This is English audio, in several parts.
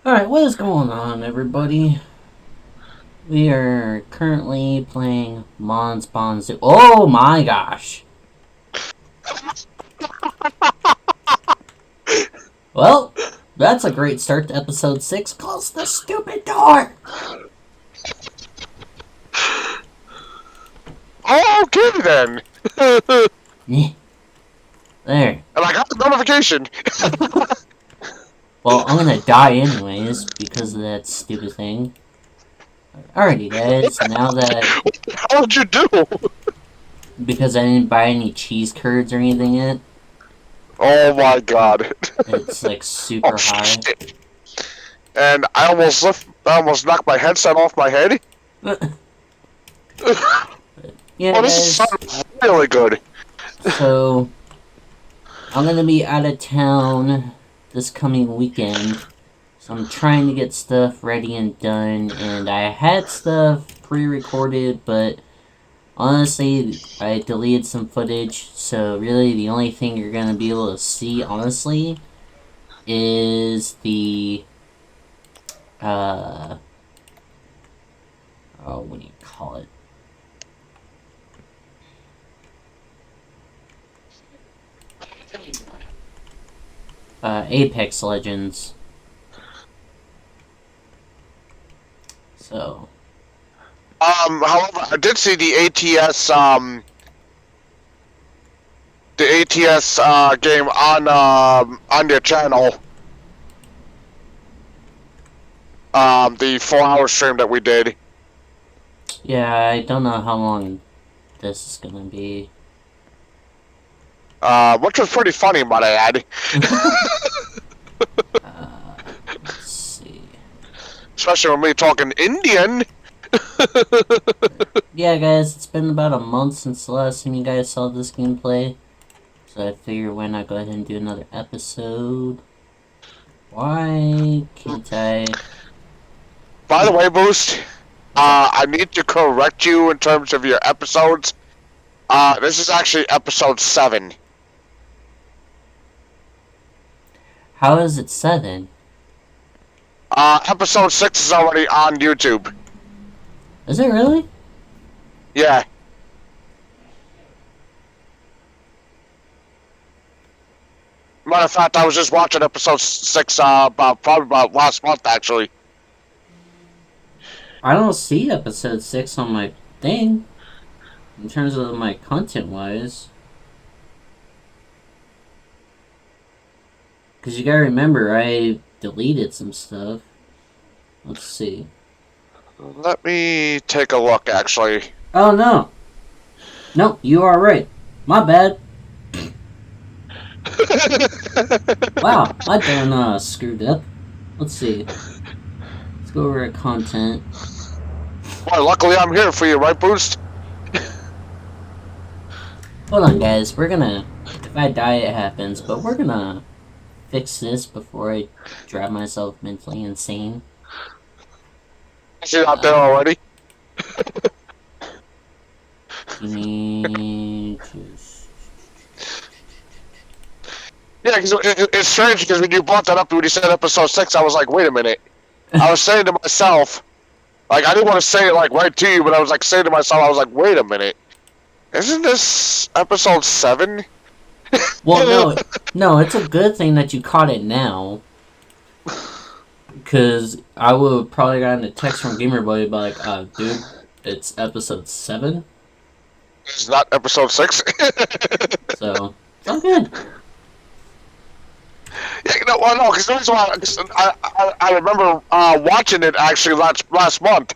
Alright, what is going on, everybody? We are currently playing Mon Bonzou. Oh my gosh! Well, that's a great start to episode 6. Close the stupid door! Okay then. There. And I got the notification. Well, I'm gonna die anyways because of that stupid thing. Alrighty, guys. Now that How would you do? because I didn't buy any cheese curds or anything yet, Oh my god. it's like super high. Shit. And I almost knocked my headset off my head. Yeah, Oh, guys. this sounds really good. So, I'm gonna be out of town this coming weekend, so I'm trying to get stuff ready and done, and I had stuff pre-recorded, but honestly, I deleted some footage, so really the only thing you're gonna be able to see, honestly, is the, oh, what do you call it? Apex Legends. So. However, I did see the ATS game on your channel. The 4-hour stream that we did. Yeah, I don't know how long this is gonna be. Which was pretty funny, might I add. Let's see. Especially when we talking Indian. Yeah, guys, it's been about a month since the last time you guys saw this gameplay. So I figured why not go ahead and do another episode. Why can't I? By the way, Boost, I need to correct you in terms of your episodes. This is actually episode 7. How is it 7? Episode 6 is already on YouTube. Is it really? Yeah. Matter of fact, I was just watching episode 6 probably about last month, actually. I don't see episode 6 on my thing. In terms of my content-wise. Because you gotta remember, I deleted some stuff. Let's see. Let me take a look, actually. Oh, no. No, you are right. My bad. Wow, I done screwed up. Let's see. Let's go over at content. Well, luckily I'm here for you, right, Boost? Hold on, guys. We're gonna... If I die, it happens. But we're gonna fix this before I drive myself mentally insane. She's out there already. You need to... Yeah, because it's strange because when you brought that up, when you said episode 6, I was like, wait a minute. I was saying to myself, like, I didn't want to say it, like, right to you, but I was, like, saying to myself, I was like, wait a minute. Isn't this episode 7? Well, no, it's a good thing that you caught it now. Because I would have probably gotten a text from Gamerboy about, like, dude, it's episode 7. It's not episode 6. So, it's all good. Yeah, well, no, because the reason why, I remember watching it actually last month.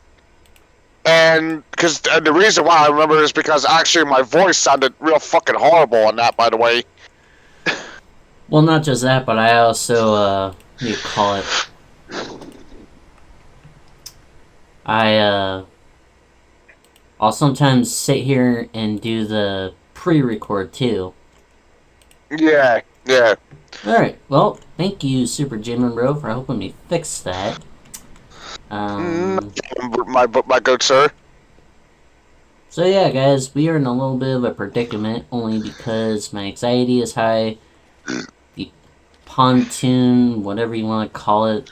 And the reason why I remember is because actually my voice sounded real fucking horrible on that, by the way. Well, not just that, but I also, what do you call it? I'll sometimes sit here and do the pre-record too. Yeah. Alright, well, thank you, Super Jamin Bro, for helping me fix that. My good sir. So yeah, guys, we are in a little bit of a predicament, only because my anxiety is high. The pontoon, whatever you want to call it,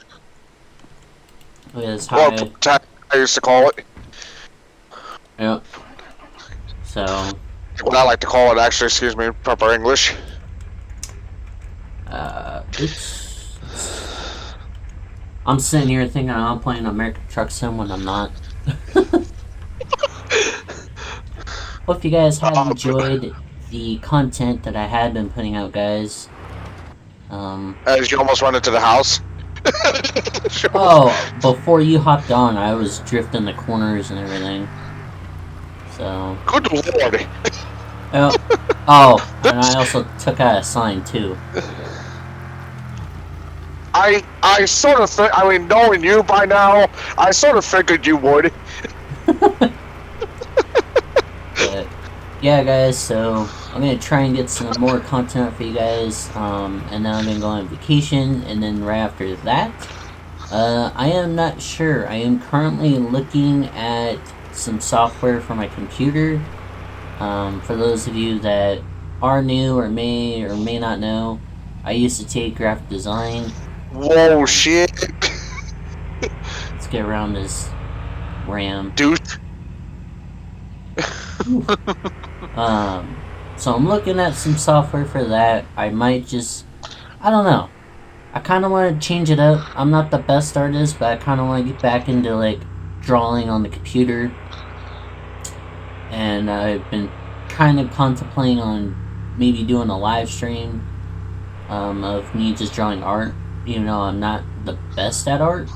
is Or high. I used to call it. Yep. So, What I like to call it, actually, excuse me, proper English. oops. I'm sitting here thinking I'm playing American Truck Sim when I'm not. Hope you guys have enjoyed the content that I had been putting out, guys. As you almost run into the house. Oh, before you hopped on, I was drifting the corners and everything. So. Good lord. Oh, and I also took out a sign too. I sort of think, I mean, knowing you by now, I sort of figured you would. But yeah, guys, so I'm gonna try and get some more content for you guys, and then I'm gonna go on vacation, and then right after that, I am not sure. I am currently looking at some software for my computer. For those of you that are new or may not know, I used to take graphic design. Whoa, shit. Let's get around this RAM. Dude. So I'm looking at some software for that. I might just, I don't know. I kind of want to change it up. I'm not the best artist, but I kind of want to get back into like drawing on the computer. And I've been kind of contemplating on maybe doing a live stream of me just drawing art, even though I'm not the best at art.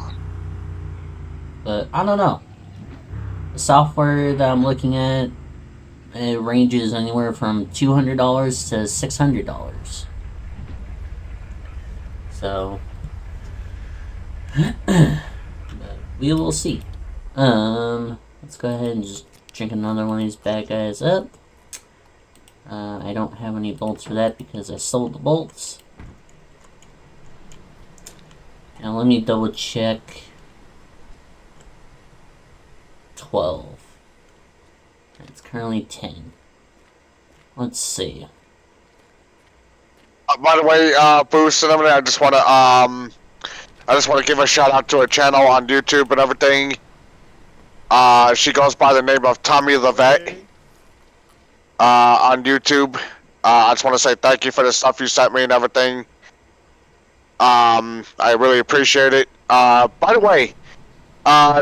But I don't know. The software that I'm looking at, it ranges anywhere from $200 to $600. So, but we will see. Let's go ahead and just drink another one of these bad guys up. I don't have any bolts for that because I sold the bolts. Now let me double check. 12. It's currently 10. Let's see. By the way, Boost and everything, I just want to give a shout out to her channel on YouTube and everything. She goes by the name of Tommy the Vet on YouTube. I just want to say thank you for the stuff you sent me and everything. I really appreciate it. By the way,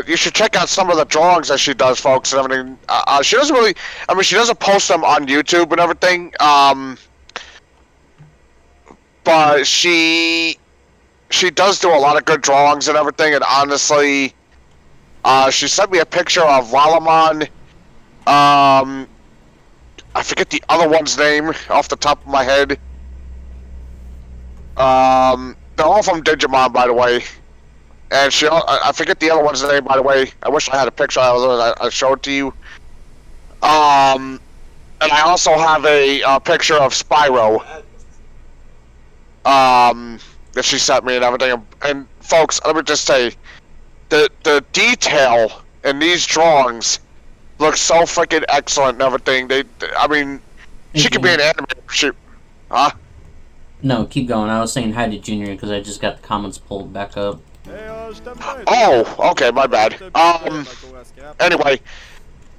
you should check out some of the drawings that she does, folks, and everything. She doesn't really, I mean, she doesn't post them on YouTube and everything. But she does do a lot of good drawings and everything, and honestly, she sent me a picture of Lalamon. I forget the other one's name off the top of my head. They're all from Digimon, by the way. And I forget the other one's name, by the way. I wish I had a picture of it. I showed it to you. And I also have a picture of Spyro. That she sent me and everything. And folks, let me just say, the detail in these drawings looks so freaking excellent and everything. I mean, she could be an animator. Huh? No, keep going. I was saying hi to Junior because I just got the comments pulled back up. Oh, okay, my bad. Anyway,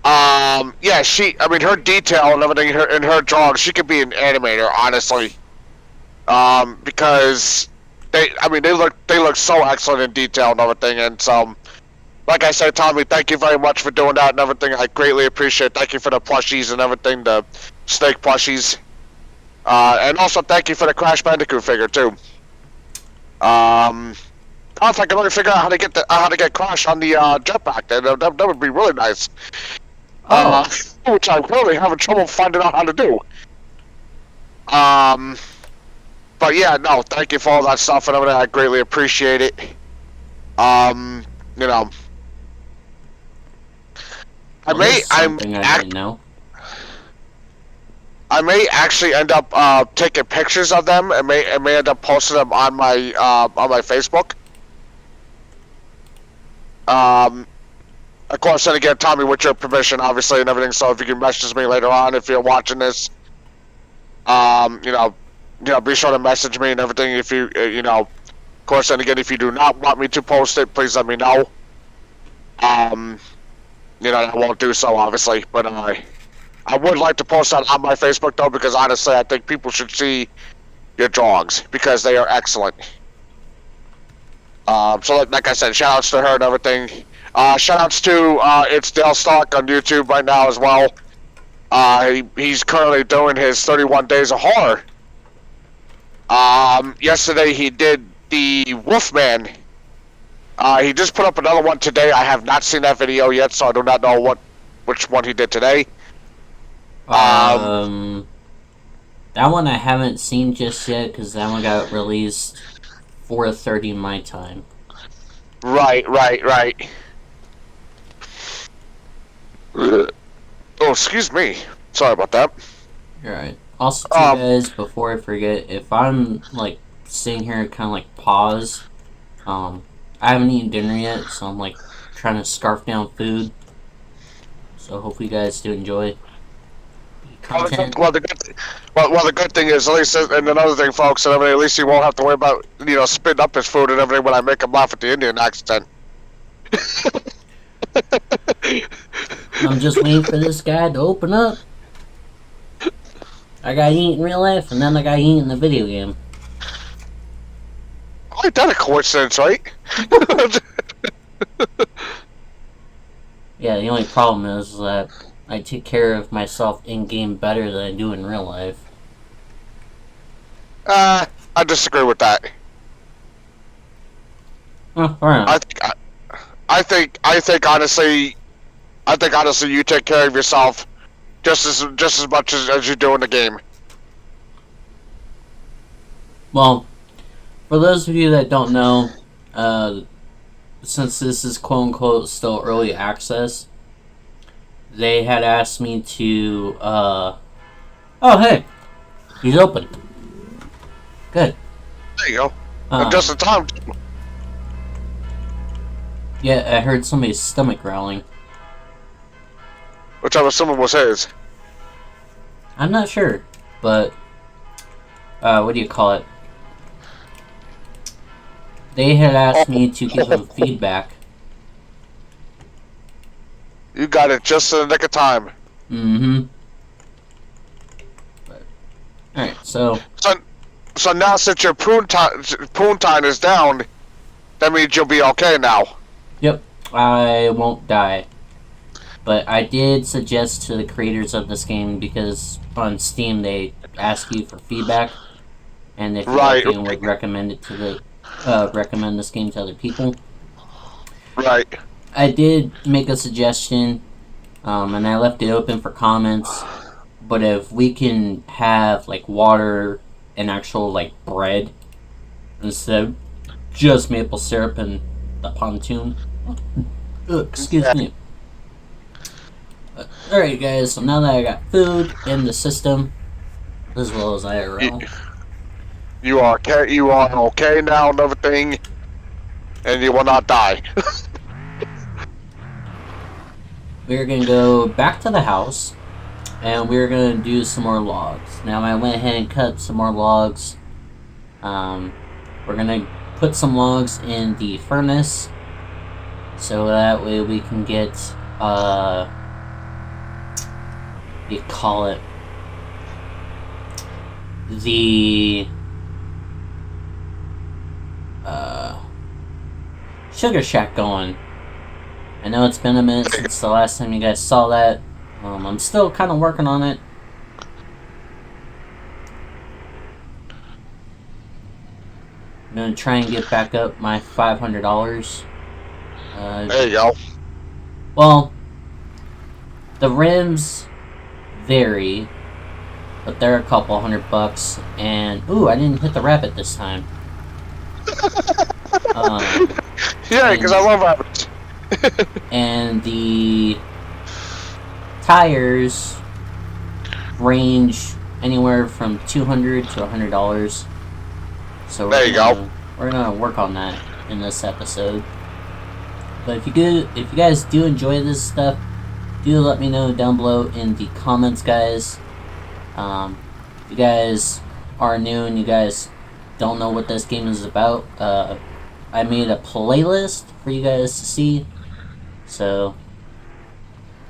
yeah, I mean, her detail and everything in her drawings, she could be an animator, honestly. Because they look so excellent in detail and everything, and so, like I said, Tommy, thank you very much for doing that and everything. I greatly appreciate it. Thank you for the plushies and everything, the snake plushies. And also thank you for the Crash Bandicoot figure too. If I can only figure out how to get Crash on the jetpack, that would be really nice. Which I'm really having trouble finding out how to do. But yeah, no, thank you for all that stuff and everything. I greatly appreciate it. You know, I may actually end up taking pictures of them and may end up posting them on my Facebook. Of course, then again, Tommy, with your permission, obviously, and everything. So if you can message me later on if you're watching this, you know, be sure to message me and everything. If you, you know, of course, then again, if you do not want me to post it, please let me know. I won't do so obviously, but I would like to post that on my Facebook though, because honestly, I think people should see your drawings because they are excellent. So like I said, shout outs to her and everything. Shout outs to it's Dale Stock on YouTube right now as well. He's currently doing his 31 Days of Horror. Yesterday he did the Wolfman. He just put up another one today. I have not seen that video yet, so I do not know which one he did today. That one I haven't seen just yet because that one got released 4:30 my time. Right. Oh, excuse me. Sorry about that. Alright. Also, too, guys, before I forget, if I'm like sitting here kind of like pause, I haven't eaten dinner yet, so I'm like trying to scarf down food. So hopefully you guys do enjoy content. Well, the good thing is, at least, and another thing, folks, and at least he won't have to worry about spitting up his food and everything when I make him laugh at the Indian accent. I'm just waiting for this guy to open up. I got eaten in real life, and then I got eaten in the video game. Oh, ain't that a coincidence, right? Yeah, the only problem is that I take care of myself in-game better than I do in real life. I disagree with that. Oh, alright. I think honestly you take care of yourself just as much as you do in the game. Well, for those of you that don't know, since this is quote-unquote still early access, they had asked me to, oh hey, he's open. Good. There you go. Just in time. Yeah, I heard somebody's stomach growling. Which I'm assuming was his. I'm not sure, but, what do you call it? They had asked me to give them feedback. You got it just in the nick of time. Mm-hmm. Alright, so now since your poon time is down, that means you'll be okay now. Yep, I won't die. But I did suggest to the creators of this game, because on Steam they ask you for feedback, and if you would recommend it to the recommend this game to other people. Right. I did make a suggestion, and I left it open for comments. But if we can have like water and actual like bread instead of just maple syrup and the pontoon. Excuse me. Alright guys, so now that I got food in the system, as well as IRL. You are okay now and everything, and you will not die. We're gonna go back to the house, and we're gonna do some more logs. Now I went ahead and cut some more logs. We're gonna put some logs in the furnace, so that way we can get, you call it, the sugar shack going. I know it's been a minute since the last time you guys saw that. I'm still kind of working on it. I'm gonna try and get back up my $500. There you go. Well, the rims vary, but they're a couple $100, and ooh, I didn't hit the rabbit this time. Yeah, because I love rabbits. And the tires range anywhere from $200 to $100. So we're gonna work on that in this episode. But if you guys do enjoy this stuff, do let me know down below in the comments, guys. If you guys are new and you guys don't know what this game is about, I made a playlist for you guys to see. So,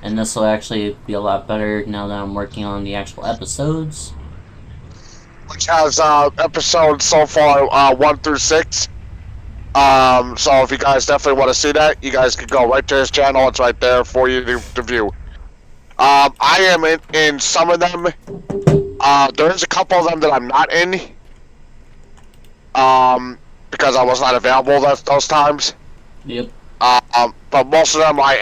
and this will actually be a lot better now that I'm working on the actual episodes. Which has episodes so far 1 through 6. So if you guys definitely want to see that, you guys can go right to his channel. It's right there for you to view. I am in some of them. There's a couple of them that I'm not in. Because I was not available those times. Yep. But most of them I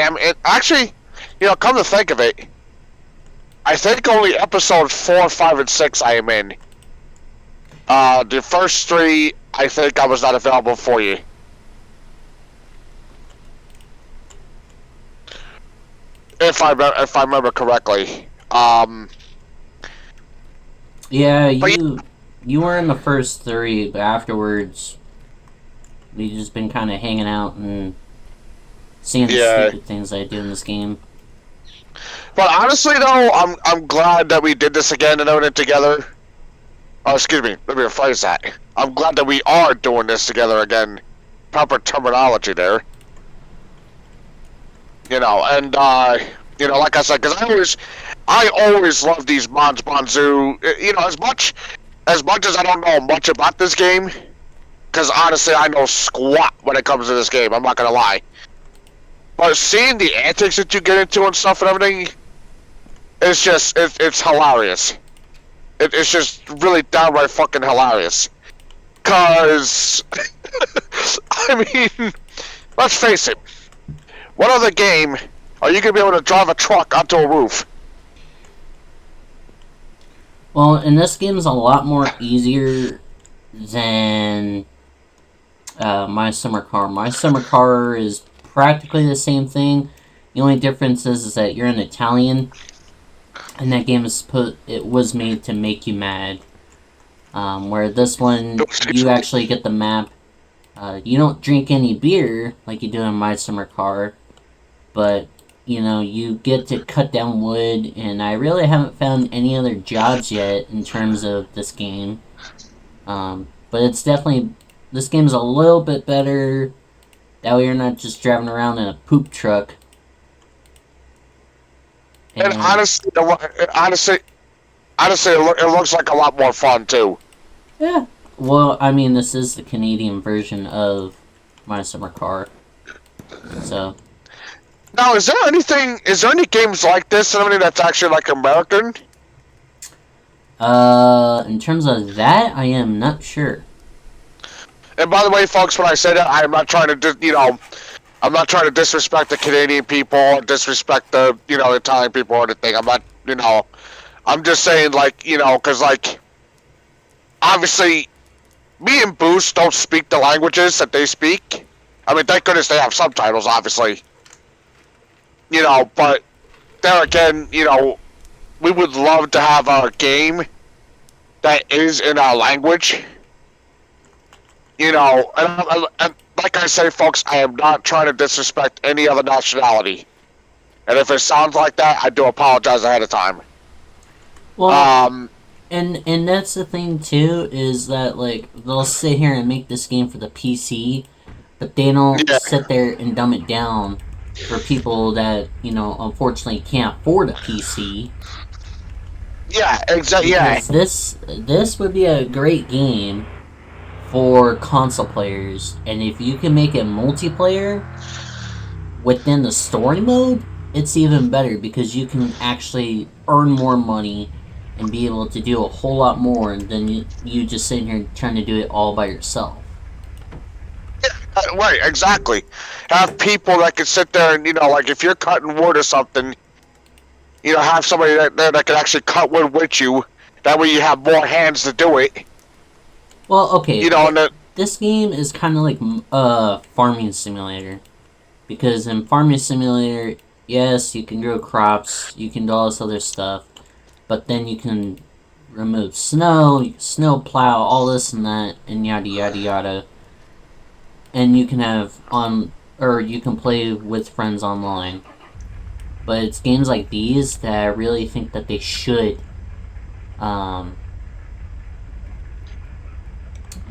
am in. Actually, come to think of it, I think only episodes 4, 5, and 6 I am in. The first 3, I think I was not available for you. If I remember correctly. Yeah, you were in the first 3, but afterwards, we've just been kind of hanging out and seeing the stupid things I do in this game. But honestly, though, I'm glad that we did this again and doing it together. Oh, excuse me. Let me rephrase that. I'm glad that we are doing this together again. Proper terminology there. And like I said, because I always love these Mon Bonzou. As much as I don't know much about this game, because honestly, I know squat when it comes to this game. I'm not gonna lie. But seeing the antics that you get into and stuff and everything, it's just it's hilarious. It's just really downright fucking hilarious. Cause I mean, let's face it. What other game are you gonna be able to drive a truck onto a roof? Well, and this game is a lot more easier than My Summer Car. My Summer Car is practically the same thing. The only difference is that you're an Italian, and that game was made to make you mad. Where this one, you actually get the map. You don't drink any beer like you do in My Summer Car, but you get to cut down wood, and I really haven't found any other jobs yet in terms of this game. But it's definitely, this game's a little bit better. That way you're not just driving around in a poop truck. And honestly, it looks like a lot more fun too. Yeah. Well, I mean, this is the Canadian version of My Summer Car. So. Now, is there any games like this, something that's actually like American? In terms of that, I am not sure. And by the way, folks, when I say that, I'm not trying to, I'm not trying to disrespect the Canadian people or disrespect the, Italian people or anything. I'm not, I'm just saying, because, obviously, me and Boost don't speak the languages that they speak. I mean, thank goodness they have subtitles, obviously. But there again, we would love to have a game that is in our language. And like I say, folks, I am not trying to disrespect any other nationality. And if it sounds like that, I do apologize ahead of time. Well, and that's the thing too, is that they'll sit here and make this game for the PC, but they don't sit there and dumb it down for people that unfortunately can't afford a PC. Yeah, exactly. Yeah. This would be a great game for console players, and if you can make it multiplayer within the story mode, it's even better because you can actually earn more money and be able to do a whole lot more than you just sitting here trying to do it all by yourself. Yeah, right, exactly. Have people that can sit there and, if you're cutting wood or something, have somebody that can actually cut wood with you. That way you have more hands to do it. Well, okay. This game is kind of like a farming simulator. Because in farming simulator, yes, you can grow crops, you can do all this other stuff, but then you can remove snow, you can snow plow, all this and that, and yada yada yada. And you can you can play with friends online. But it's games like these that I really think that they should have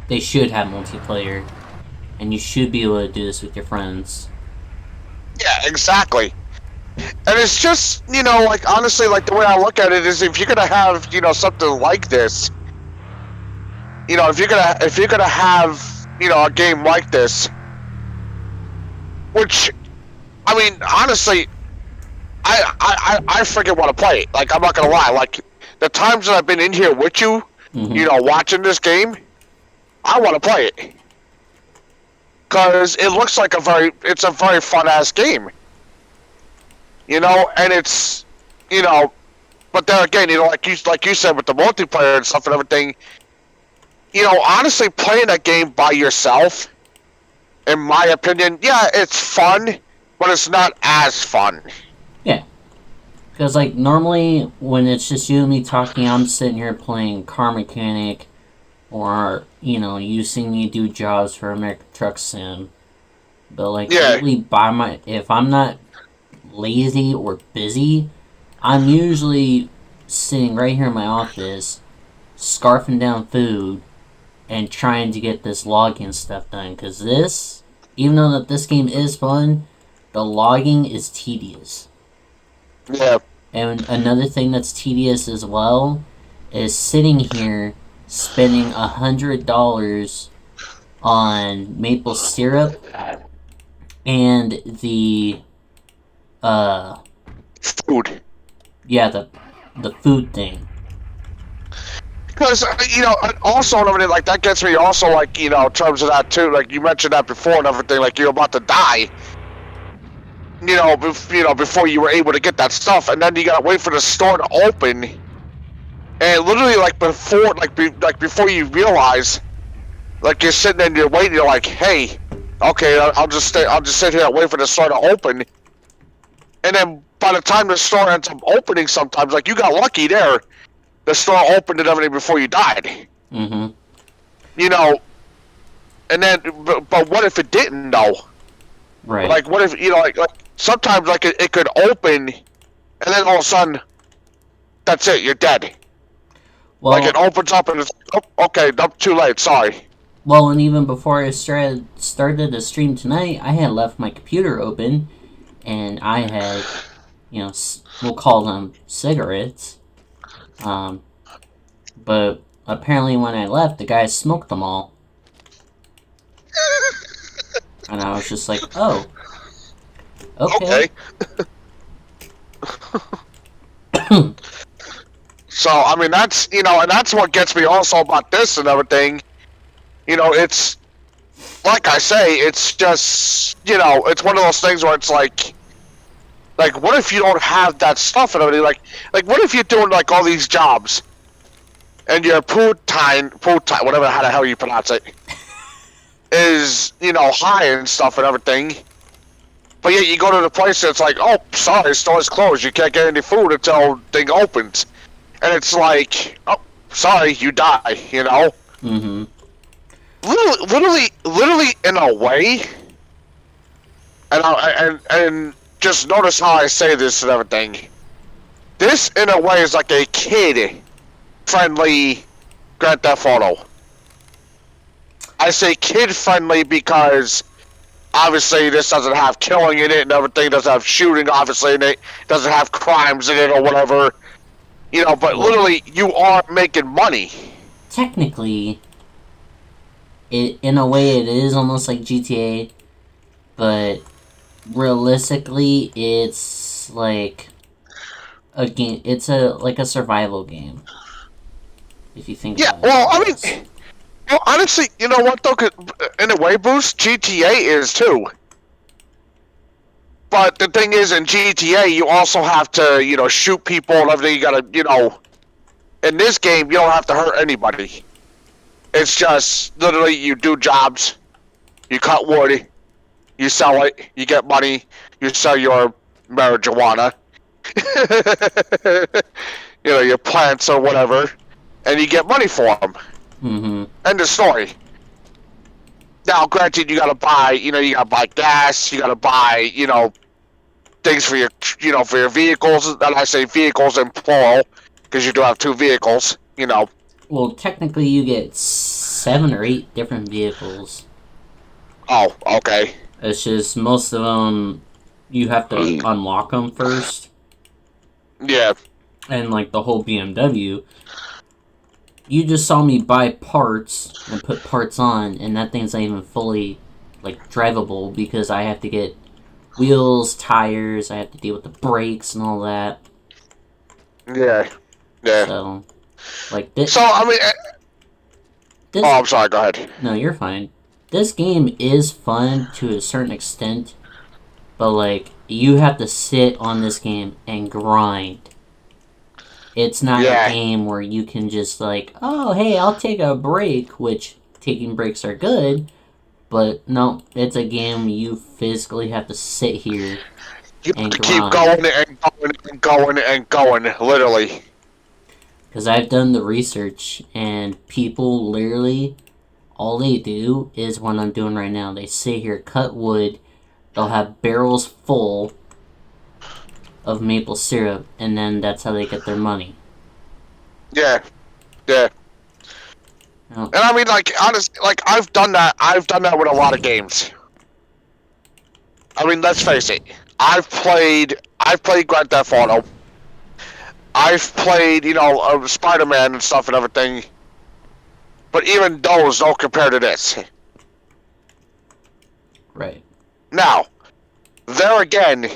multiplayer, and you should be able to do this with your friends. Yeah, exactly. And it's just, like, honestly, like, the way I look at it is if you're gonna have, something like this, if you're gonna have, a game like this, which, I mean, honestly, I freaking want to play it. Like, I'm not gonna lie. Like, the times that I've been in here with you, watching this game, I want to play it. Because it looks like it's a very fun-ass game. And it's, but then again, like you said with the multiplayer and stuff and everything, honestly, playing a game by yourself, in my opinion, yeah, it's fun, but it's not as fun. Yeah. Because, like, normally when it's just you and me talking, I'm sitting here playing Car Mechanic, or, you see me do jobs for American Truck Sim. But, like, lately, if I'm not lazy or busy, I'm usually sitting right here in my office, scarfing down food, and trying to get this logging stuff done. Because this, even though that this game is fun, the logging is tedious. Yeah. And another thing that's tedious as well is sitting here spending $100 on maple syrup and the food. Yeah, the food thing. Because also and everything, like, that gets me also, like, in terms of that too. Like, you mentioned that before and everything. Like, you're about to die. Before you were able to get that stuff, and then you gotta wait for the store to open, and literally, like, before you realize, like, you're sitting there and you're waiting, you're like, hey, okay, I'll just sit here and wait for the store to open, and then by the time the store ends up opening, sometimes, like, you got lucky there, the store opened and everything before you died. Mm-hmm. And then, but what if it didn't, though? Right. Like, what if, like sometimes, like, it could open, and then all of a sudden, that's it, you're dead. Well, like, it opens up and it's like, oh, okay, too late, sorry. Well, and even before I started the stream tonight, I had left my computer open, and I had, we'll call them cigarettes. But apparently when I left, the guy smoked them all. And I was just like, oh. Okay. So, I mean, that's, and that's what gets me also about this and everything. It's, like I say, it's just, it's one of those things where it's like, what if you don't have that stuff and everything? Like, what if you're doing, like, all these jobs, and your poutine, whatever, how the hell you pronounce it, is, high and stuff and everything, but yet you go to the place and it's like, oh, sorry, the store's closed, you can't get any food until thing opens. And it's like, oh, sorry, you die, Mm-hmm. Literally, in a way, and just notice how I say this and everything. This, in a way, is like a kid-friendly Grand Theft Auto. I say kid-friendly because, obviously, this doesn't have killing in it and everything, doesn't have shooting, obviously, in it, doesn't have crimes in it or whatever. But literally, you are making money. Technically, in a way, it is almost like GTA, but realistically, it's like a game. It's like a survival game. If you think. Yeah, well, I mean, honestly, you know what though? In a way, Boost, GTA is too. But the thing is, in GTA, you also have to, shoot people and everything. You gotta, in this game, you don't have to hurt anybody. It's just, literally, you do jobs, you cut wood, you sell it, you get money, you sell your marijuana, your plants or whatever, and you get money for them. Mm-hmm. End of story. Now, granted, you gotta buy, you gotta buy gas, you gotta buy, things for your, for your vehicles. And I say vehicles in plural, because you do have two vehicles, Well, technically, you get 7 or 8 different vehicles. Oh, okay. It's just most of them you have to unlock them first. Yeah. And like the whole BMW, you just saw me buy parts and put parts on, and that thing's not even fully like drivable because I have to get wheels, tires, I have to deal with the brakes and all that. Yeah. Yeah. So, like this. So I mean, This. oh, I'm sorry. Go ahead. No, you're fine. This game is fun to a certain extent, but like you have to sit on this game and grind. It's not a game where you can just like, oh hey, I'll take a break, which taking breaks are good, but no, it's a game you physically have to sit here and keep going and going and going and going, literally. Because I've done the research, and people literally, all they do is what I'm doing right now. They sit here, cut wood, they'll have barrels full of maple syrup, and then that's how they get their money. Yeah. Yeah. Oh. And I mean, like, honestly, like, I've done that with a lot of games. I mean, let's face it. I've played Grand Theft Auto. I've played, Spider-Man and stuff and everything. But even those don't compare to this. Right. Now, there again,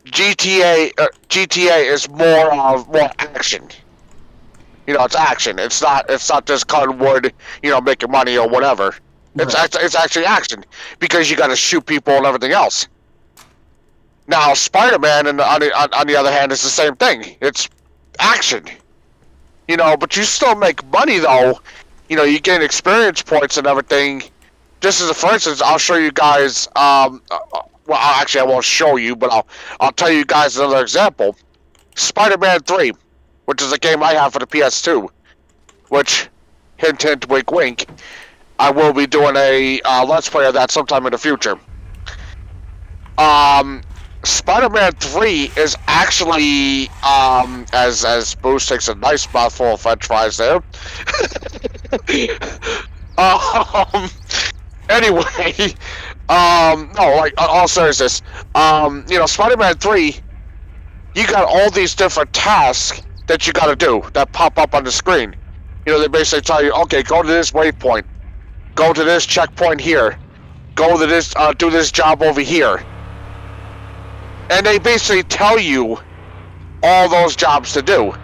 GTA is more action. It's action. It's not just cutting wood, making money or whatever. It's actually action because you got to shoot people and everything else. Now, Spider-Man, on the other hand, is the same thing. It's action, but you still make money though. You gain experience points and everything. Just as for instance, I'll show you guys. Well, actually, I won't show you, but I'll tell you guys another example. Spider-Man 3, which is a game I have for the PS2, which, hint, hint, wink, wink, I will be doing a Let's Play of that sometime in the future. Spider-Man 3 is actually, as Boost takes a nice mouthful of french fries there. Anyway, no, like, all seriousness, Spider-Man 3, you got all these different tasks that you gotta do, that pop up on the screen. They basically tell you, okay, go to this waypoint, go to this checkpoint here, go to this, do this job over here. And they basically tell you all those jobs to do.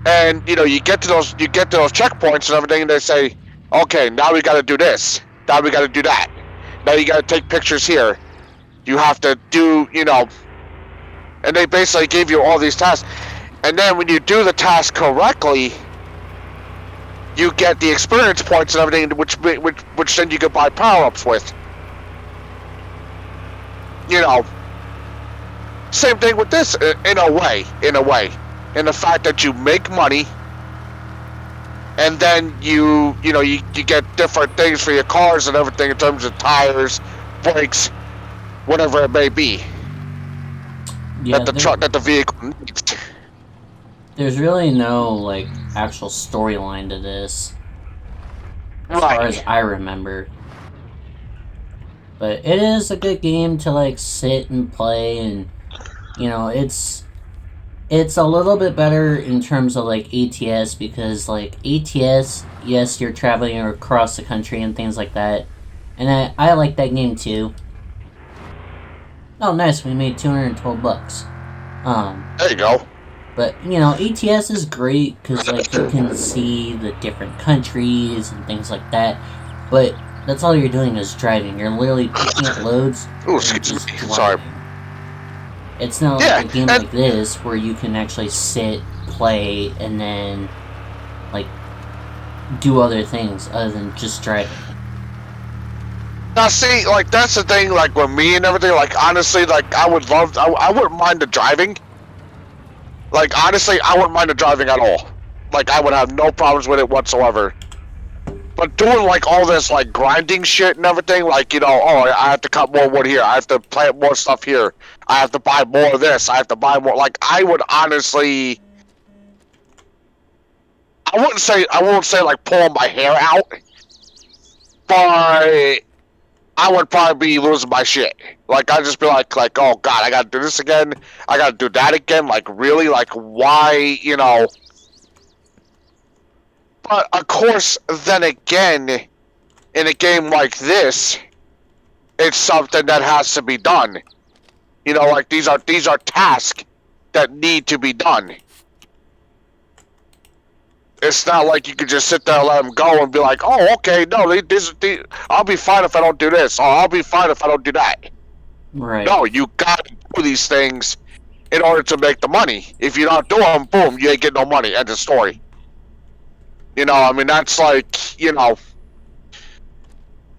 And you get to those checkpoints and everything, and they say, okay, now we got to do this. Now we got to do that. Now you got to take pictures here. You have to do, and they basically give you all these tasks. And then when you do the task correctly, you get the experience points and everything, which then you can buy power-ups with. Same thing with this, in a way. In the fact that you make money, and then you get different things for your cars and everything in terms of tires, brakes, whatever it may be. Yeah, that the vehicle needs. There's really no, like, actual storyline to this, as far as I remember. But it is a good game to, like, sit and play, and it's a little bit better in terms of like ATS, because like ATS, yes, you're traveling across the country and things like that, and I like that game too. Oh, nice, we made $212. There you go. But ATS is great because like you can see the different countries and things like that, but that's all you're doing is driving. You're literally picking up loads. Oh, excuse me. Sorry. It's not like a game like this where you can actually sit, play, and then, like, do other things other than just driving. Now, see, like, that's the thing, like, with me and everything, like, honestly, like, I wouldn't mind the driving. Like, honestly, I wouldn't mind the driving at all. Like, I would have no problems with it whatsoever. But doing, like, all this, like, grinding shit and everything, like, oh, I have to cut more wood here, I have to plant more stuff here, I have to buy more of this, I have to buy more, like, I would honestly... I won't say, like, pulling my hair out, but I would probably be losing my shit. Like, I'd just be like, oh, God, I gotta do this again. I gotta do that again. Like, really? Like, why, you know? But, of course, then again, in a game like this, it's something that has to be done. You know, like, these are tasks that need to be done. It's not like you could just sit there and let them go and be like, oh, okay, no, I'll be fine if I don't do this, or I'll be fine if I don't do that. Right. No, you gotta do these things in order to make the money. If you don't do them, boom, you ain't get no money. End of story. You know, I mean, that's like, you know.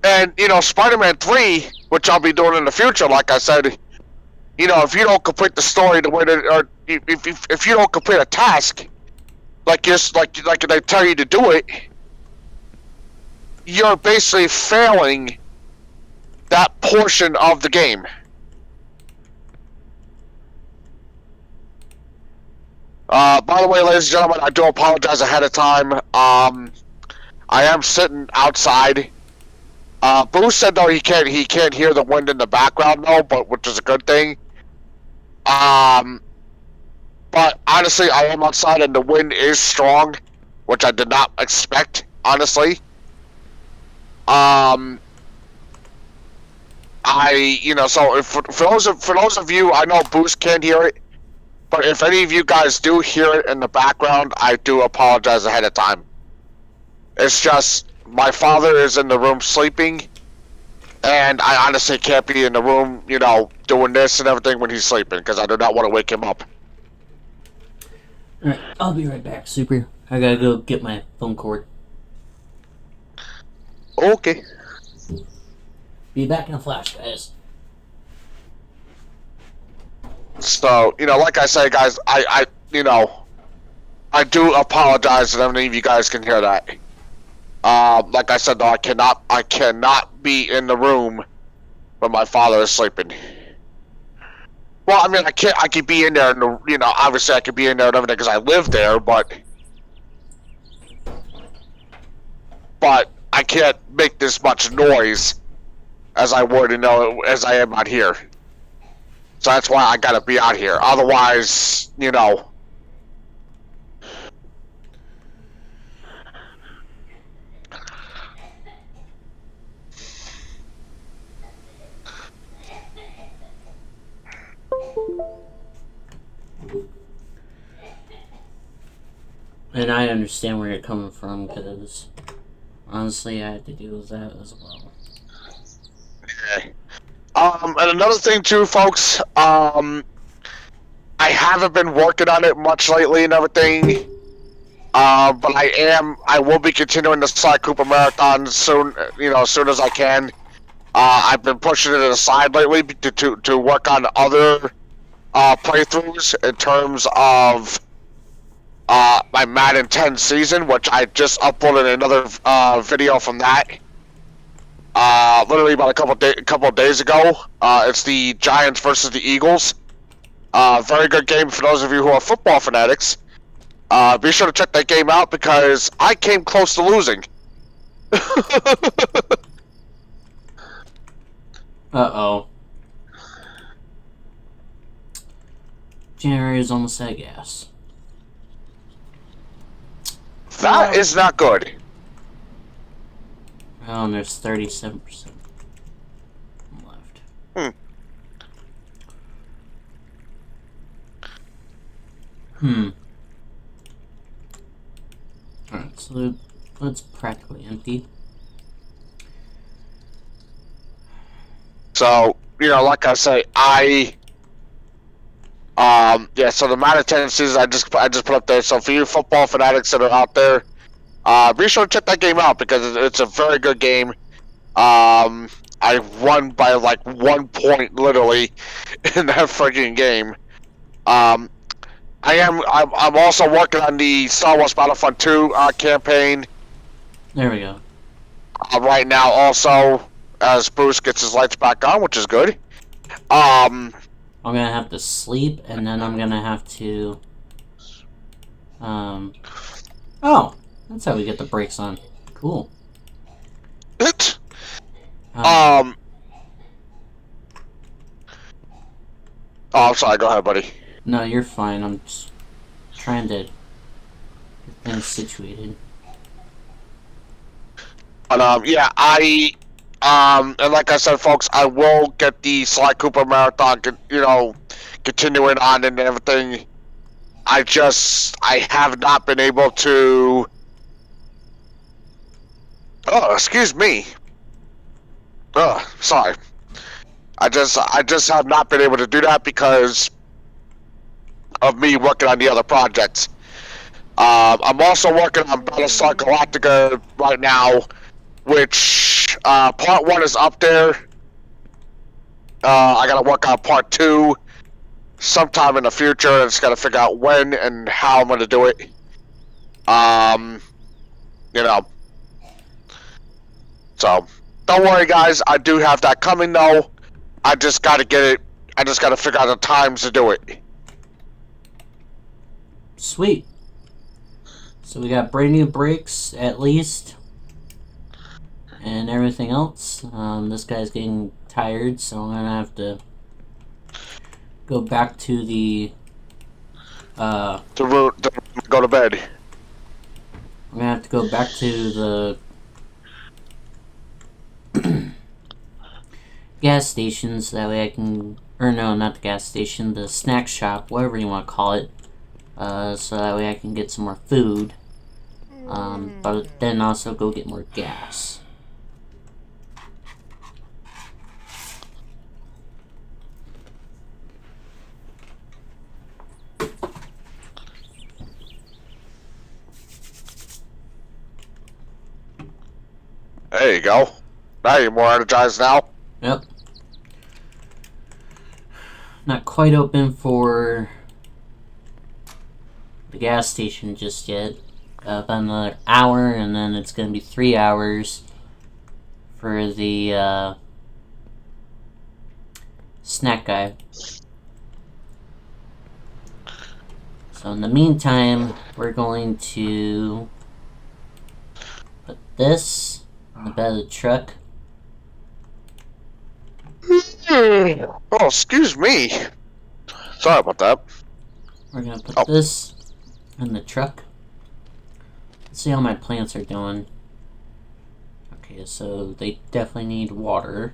And, you know, Spider-Man 3, which I'll be doing in the future, like I said, you know, if you don't complete the story the way that, or if you don't complete a task, like they tell you to do it, you're basically failing that portion of the game. By the way, ladies and gentlemen, I do apologize ahead of time. I am sitting outside. Bruce said though he can't hear the wind in the background though, but which is a good thing. But honestly, I am outside and the wind is strong, which I did not expect, honestly. You know, so if, for those of you, I know Boost can't hear it, but if any of you guys do hear it in the background, I do apologize ahead of time. It's just, my father is in the room sleeping, and I honestly can't be in the room, you know, doing this and everything when he's sleeping, because I do not want to wake him up. Alright, I'll be right back, Super. I gotta go get my phone cord. Okay. Be back in a flash, guys. So, you know, like I say, guys, you know, I do apologize if any of you guys can hear that. Like I said, though, I cannot be in the room when my father is sleeping. Well, I mean, I could be in there, and you know, obviously I could be in there and everything because I live there, but I can't make this much noise as I would, you know, as I am out here. So that's why I gotta be out here. Otherwise, you know. And I understand where you're coming from, because honestly, I had to deal with that as well. Okay. And another thing too, folks, I haven't been working on it much lately and everything. But I will be continuing the Sly Cooper Marathon soon, you know, as soon as I can. I've been pushing it aside lately to work on other playthroughs in terms of my Madden 10 season, which I just uploaded another video from that. Literally about a couple of days ago. It's the Giants versus the Eagles. Very good game for those of you who are football fanatics. Be sure to check that game out because I came close to losing. Uh-oh. Generator is almost out of gas. That is not good. Oh, and there's 37% left. Alright, so it's practically empty. So, you know, like I say, yeah, so the Madden 10 season I just put up there. So for you football fanatics that are out there, be sure to check that game out because it's a very good game. I won by like 1 point literally in that freaking game. I'm also working on the Star Wars Battlefront 2 campaign. There we go. Right now also, as Bruce gets his lights back on, which is good. I'm gonna have to sleep, and then I'm gonna have to... Oh! That's how we get the brakes on. Cool. Oh, I'm sorry. Go ahead, buddy. No, you're fine. I'm just trying to get things situated. But yeah, and like I said, folks, I will get the Sly Cooper marathon, continuing on and everything. I have not been able to. Oh, excuse me. Oh, sorry. I just have not been able to do that because of me working on the other projects. I'm also working on Battlestar Galactica right now, which part 1 is up there. I gotta work on part 2 sometime in the future. I just gotta figure out when and how I'm gonna do it. So don't worry, guys. I do have that coming though. I just gotta get it. I just gotta figure out the times to do it. Sweet. So we got brand new brakes at least, and everything else. This guy's getting tired, so I'm gonna have to go back to the To go to bed. I'm gonna have to go back to the gas stations. That way I can, or no, not the gas station, the snack shop, whatever you want to call it. So that way I can get some more food. But then also go get more gas. There you go. Now you're more energized now. Yep. Not quite open for the gas station just yet. About another hour, and then it's going to be 3 hours for the snack guy. So in the meantime, we're going to put this on the bed of the truck. Oh, excuse me. Sorry about that. We're going to put this in the truck. Let's see how my plants are doing. Okay, so they definitely need water.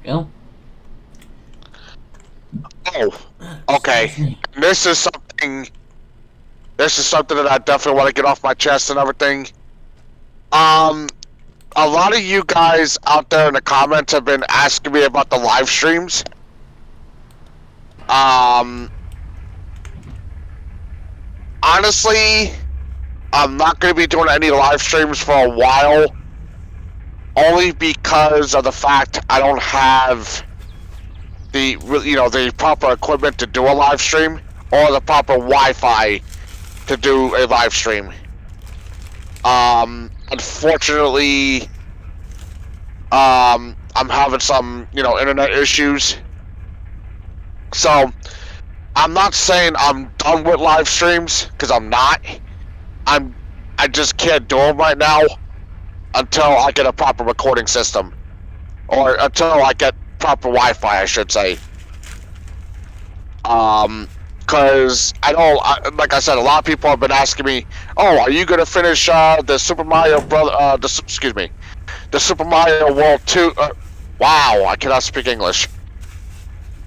There we go. Oh, okay. This is something that I definitely want to get off my chest and everything. A lot of you guys out there in the comments have been asking me about the live streams. Honestly, I'm not going to be doing any live streams for a while, only because of the fact I don't have the proper equipment to do a live stream or the proper Wi-Fi to do a live stream. Unfortunately, I'm having some, internet issues. So, I'm not saying I'm done with live streams, because I'm not. I just can't do them right now until I get a proper recording system. Or until I get proper Wi-Fi, I should say. Because like I said, a lot of people have been asking me, "Oh, are you gonna finish the Super Mario the Super Mario World 2?" Wow, I cannot speak English.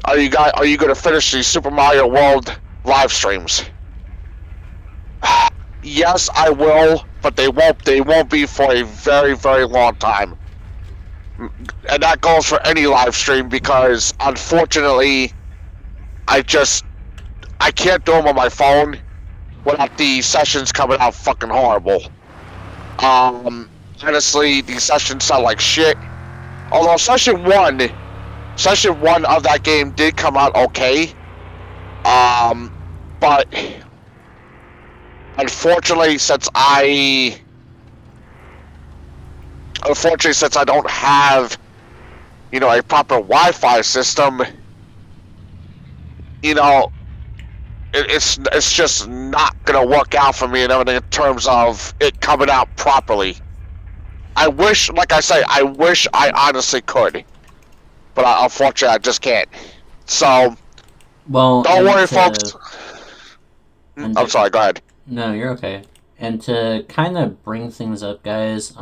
Are you gonna finish the Super Mario World live streams? Yes, I will, but they won't be for a very, very long time. And that goes for any live stream because, unfortunately, I can't do them on my phone without the sessions coming out fucking horrible. Honestly, the sessions sound like shit. Although session one of that game did come out okay. But unfortunately, since I don't have, a proper Wi-Fi system, it's just not gonna work out for me and everything in terms of it coming out properly. I wish, like I say, I wish I honestly could, but unfortunately I just can't. So, well, don't worry, folks. I'm sorry. Go ahead. No, you're okay. And to kind of bring things up, guys,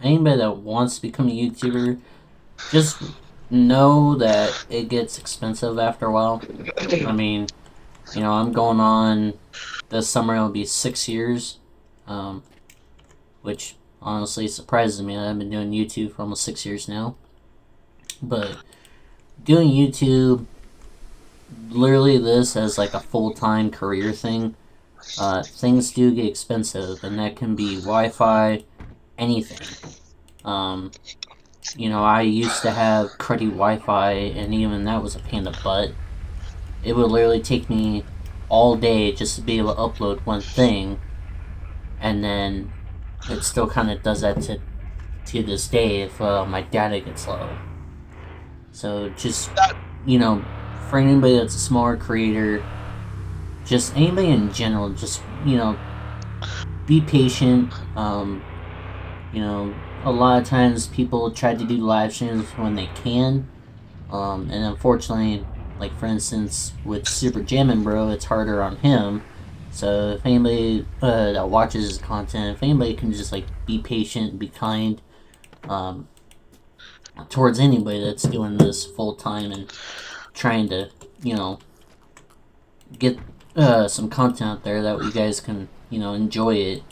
anybody that wants to become a YouTuber, just know that it gets expensive after a while. I mean, you know, I'm going on this summer, it'll be 6 years, which honestly surprises me. I've been doing YouTube for almost 6 years now. But doing YouTube, literally this as like a full-time career thing, things do get expensive, and that can be Wi-Fi, anything. You know, I used to have cruddy Wi-Fi, and even that was a pain in the butt. It would literally take me all day just to be able to upload one thing, and then it still kind of does that to this day if my data gets low. So just, you know, for anybody that's a smaller creator, just anybody in general, just, you know, be patient. You know, a lot of times people try to do live streams when they can, and unfortunately, like for instance with Super Jamin Bro, it's harder on him. So if anybody that watches his content, if anybody can just like be patient, be kind, towards anybody that's doing this full time and trying to, you know, get some content out there that you guys can, you know, enjoy it.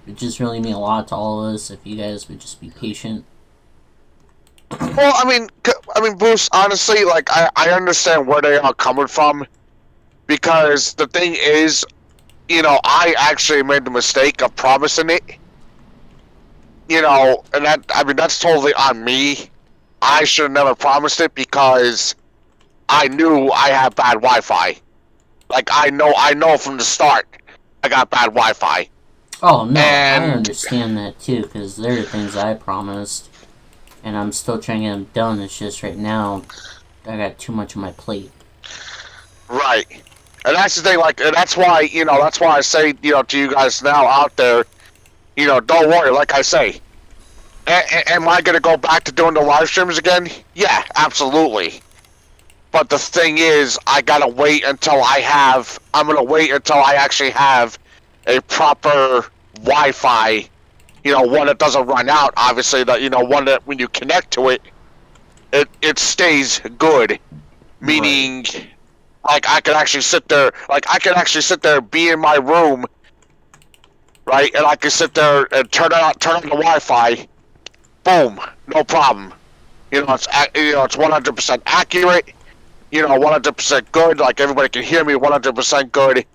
It just really mean a lot to all of us if you guys would just be patient. Well, I mean, Bruce. Honestly, like I understand where they are coming from, because the thing is, you know, I actually made the mistake of promising it. You know, and that's totally on me. I should have never promised it because I knew I had bad Wi-Fi. Like I know from the start I got bad Wi-Fi. Oh no, and I understand that too, because there are things I promised, and I'm still trying to get them done. It's just right now I got too much on my plate. Right, and that's the thing. Like, and that's why, you know, that's why I say, you know, to you guys now out there, you know, don't worry. Like I say, am I gonna go back to doing the live streams again? Yeah, absolutely. But the thing is, I'm gonna wait until I actually have a proper Wi-Fi, you know, one that doesn't run out. Obviously, that, you know, one that when you connect to it, it stays good. Meaning, right. Like I can actually sit there, be in my room, right, and I can sit there and turn on the Wi-Fi. Boom, no problem. You know, it's 100% accurate. You know, 100% good. Like everybody can hear me, 100% good.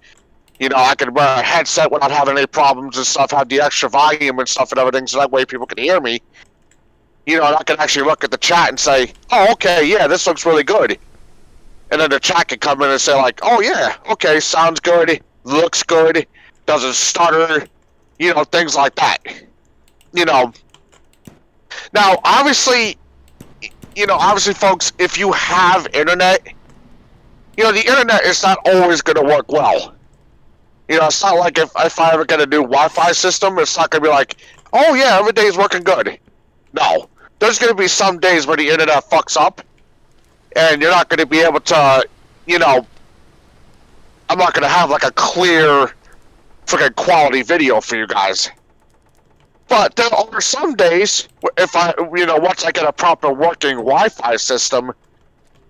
You know, I can wear a headset without having any problems and stuff, have the extra volume and stuff and everything, so that way people can hear me. You know, and I can actually look at the chat and say, oh, okay, yeah, this looks really good. And then the chat can come in and say, like, oh, yeah, okay, sounds good, looks good, doesn't stutter, you know, things like that. You know. Now, obviously, folks, if you have internet, you know, the internet is not always going to work well. You know, it's not like if I ever get a new Wi-Fi system, it's not going to be like, oh yeah, every day is working good. No. There's going to be some days where the internet fucks up, and you're not going to be able to, you know, I'm not going to have like a clear, freaking quality video for you guys. But there are some days, if once I get a proper working Wi-Fi system,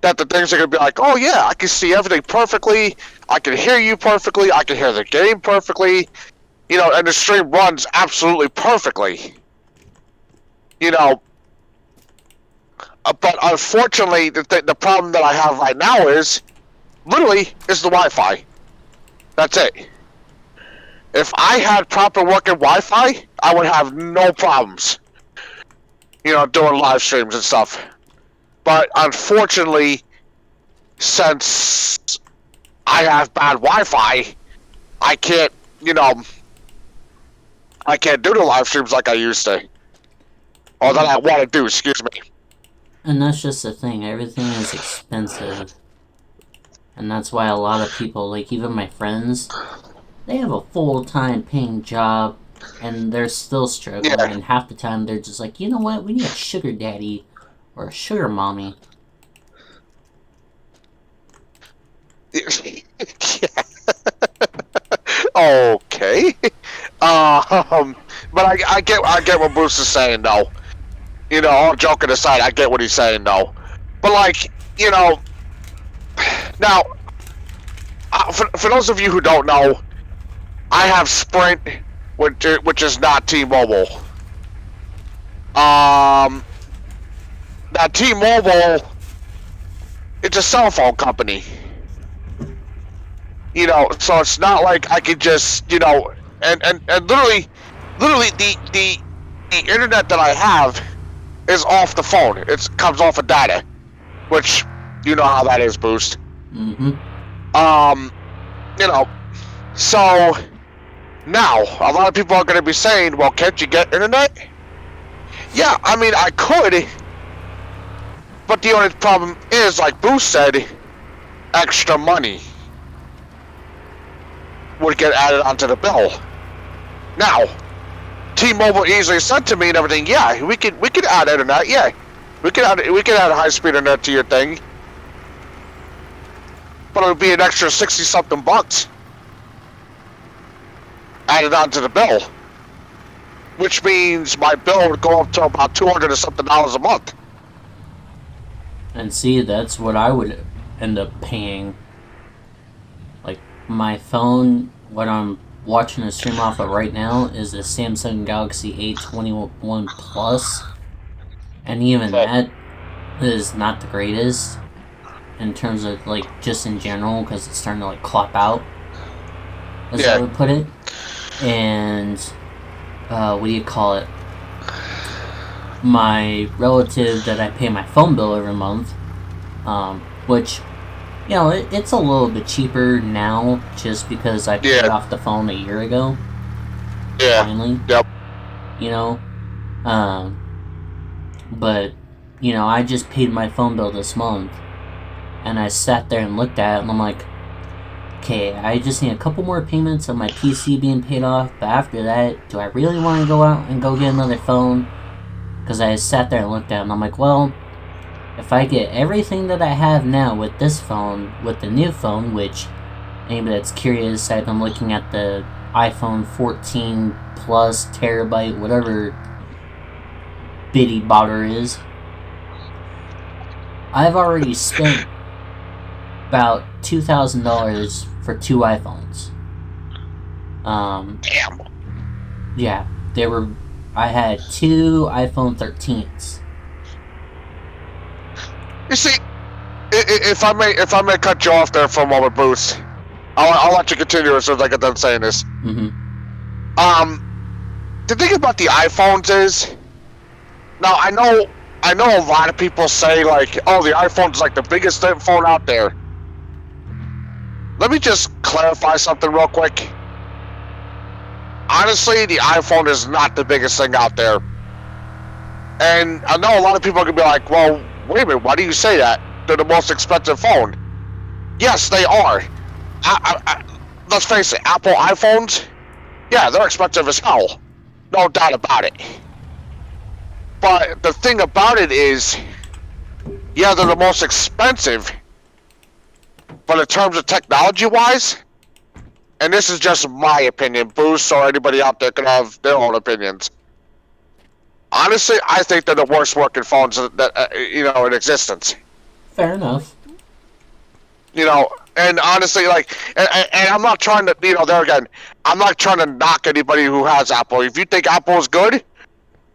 that the things are going to be like, oh yeah, I can see everything perfectly, I can hear you perfectly, I can hear the game perfectly, you know, and the stream runs absolutely perfectly. You know, but unfortunately, the problem that I have right now is, literally, is the Wi-Fi. That's it. If I had proper working Wi-Fi, I would have no problems, you know, doing live streams and stuff. But unfortunately, since I have bad Wi-Fi, I can't, you know, I can't do the live streams like I used to. Or that I want to do, excuse me. And that's just the thing, everything is expensive. And that's why a lot of people, like even my friends, they have a full-time paying job and they're still struggling. Yeah. And half the time they're just like, you know what? We need a sugar daddy or a sugar mommy. Yeah. Okay. But I get what Bruce is saying though. You know, all joking aside, I get what he's saying though. But like, you know, now for those of you who don't know, I have Sprint, which is not T-Mobile. Now T-Mobile, it's a cell phone company. You know, so it's not like I could just, you know, and literally the internet that I have is off the phone. It comes off of data, which you know how that is, Boost. Mm-hmm. You know, so now a lot of people are going to be saying, well, can't you get internet? Yeah, I mean, I could, but the only problem is, like Boost said, extra money would get added onto the bill. Now, T-Mobile easily said to me and everything, yeah, we could add internet, yeah. We could add high speed internet to your thing. But it would be an extra 60-something bucks added onto the bill. Which means my bill would go up to about $200 or something a month. And see, that's what I would end up paying. Like, my phone, what I'm watching a stream off of right now is a Samsung Galaxy A21 Plus. And even that is not the greatest in terms of, like, just in general, because it's starting to, like, clop out, as I would put it. And, what do you call it? My relative that I pay my phone bill every month, which, you know, it's a little bit cheaper now just because I paid off the phone a year ago. Yeah. Finally. Yep. You know? But, you know, I just paid my phone bill this month. And I sat there and looked at it and I'm like, okay, I just need a couple more payments of my PC being paid off. But after that, do I really want to go out and go get another phone? Because I sat there and looked at it and I'm like, well, if I get everything that I have now with this phone, with the new phone, which anybody that's curious, I've been looking at the iPhone 14 Plus terabyte, whatever bitty botter is. I've already spent about $2,000 for 2 iPhones. Damn. Yeah, I had 2 iPhone 13s. You see, if I may cut you off there for a moment, Bruce, I'll let you continue as soon as I get done saying this. Mm-hmm. The thing about the iPhones is, now I know a lot of people say like, oh, the iPhone's like the biggest phone out there. Let me just clarify something real quick. Honestly, the iPhone is not the biggest thing out there. And I know a lot of people are going to be like, well, wait a minute, why do you say that? They're the most expensive phone. Yes, they are. Let's face it, Apple iPhones, yeah, they're expensive as hell. No doubt about it. But the thing about it is, yeah, they're the most expensive. But in terms of technology-wise, and this is just my opinion, Boost or anybody out there can have their own opinions. Honestly, I think they're the worst working phones that you know, in existence. Fair enough. You know, and honestly, like, and I'm not trying to, you know, there again, I'm not trying to knock anybody who has Apple. If you think Apple is good,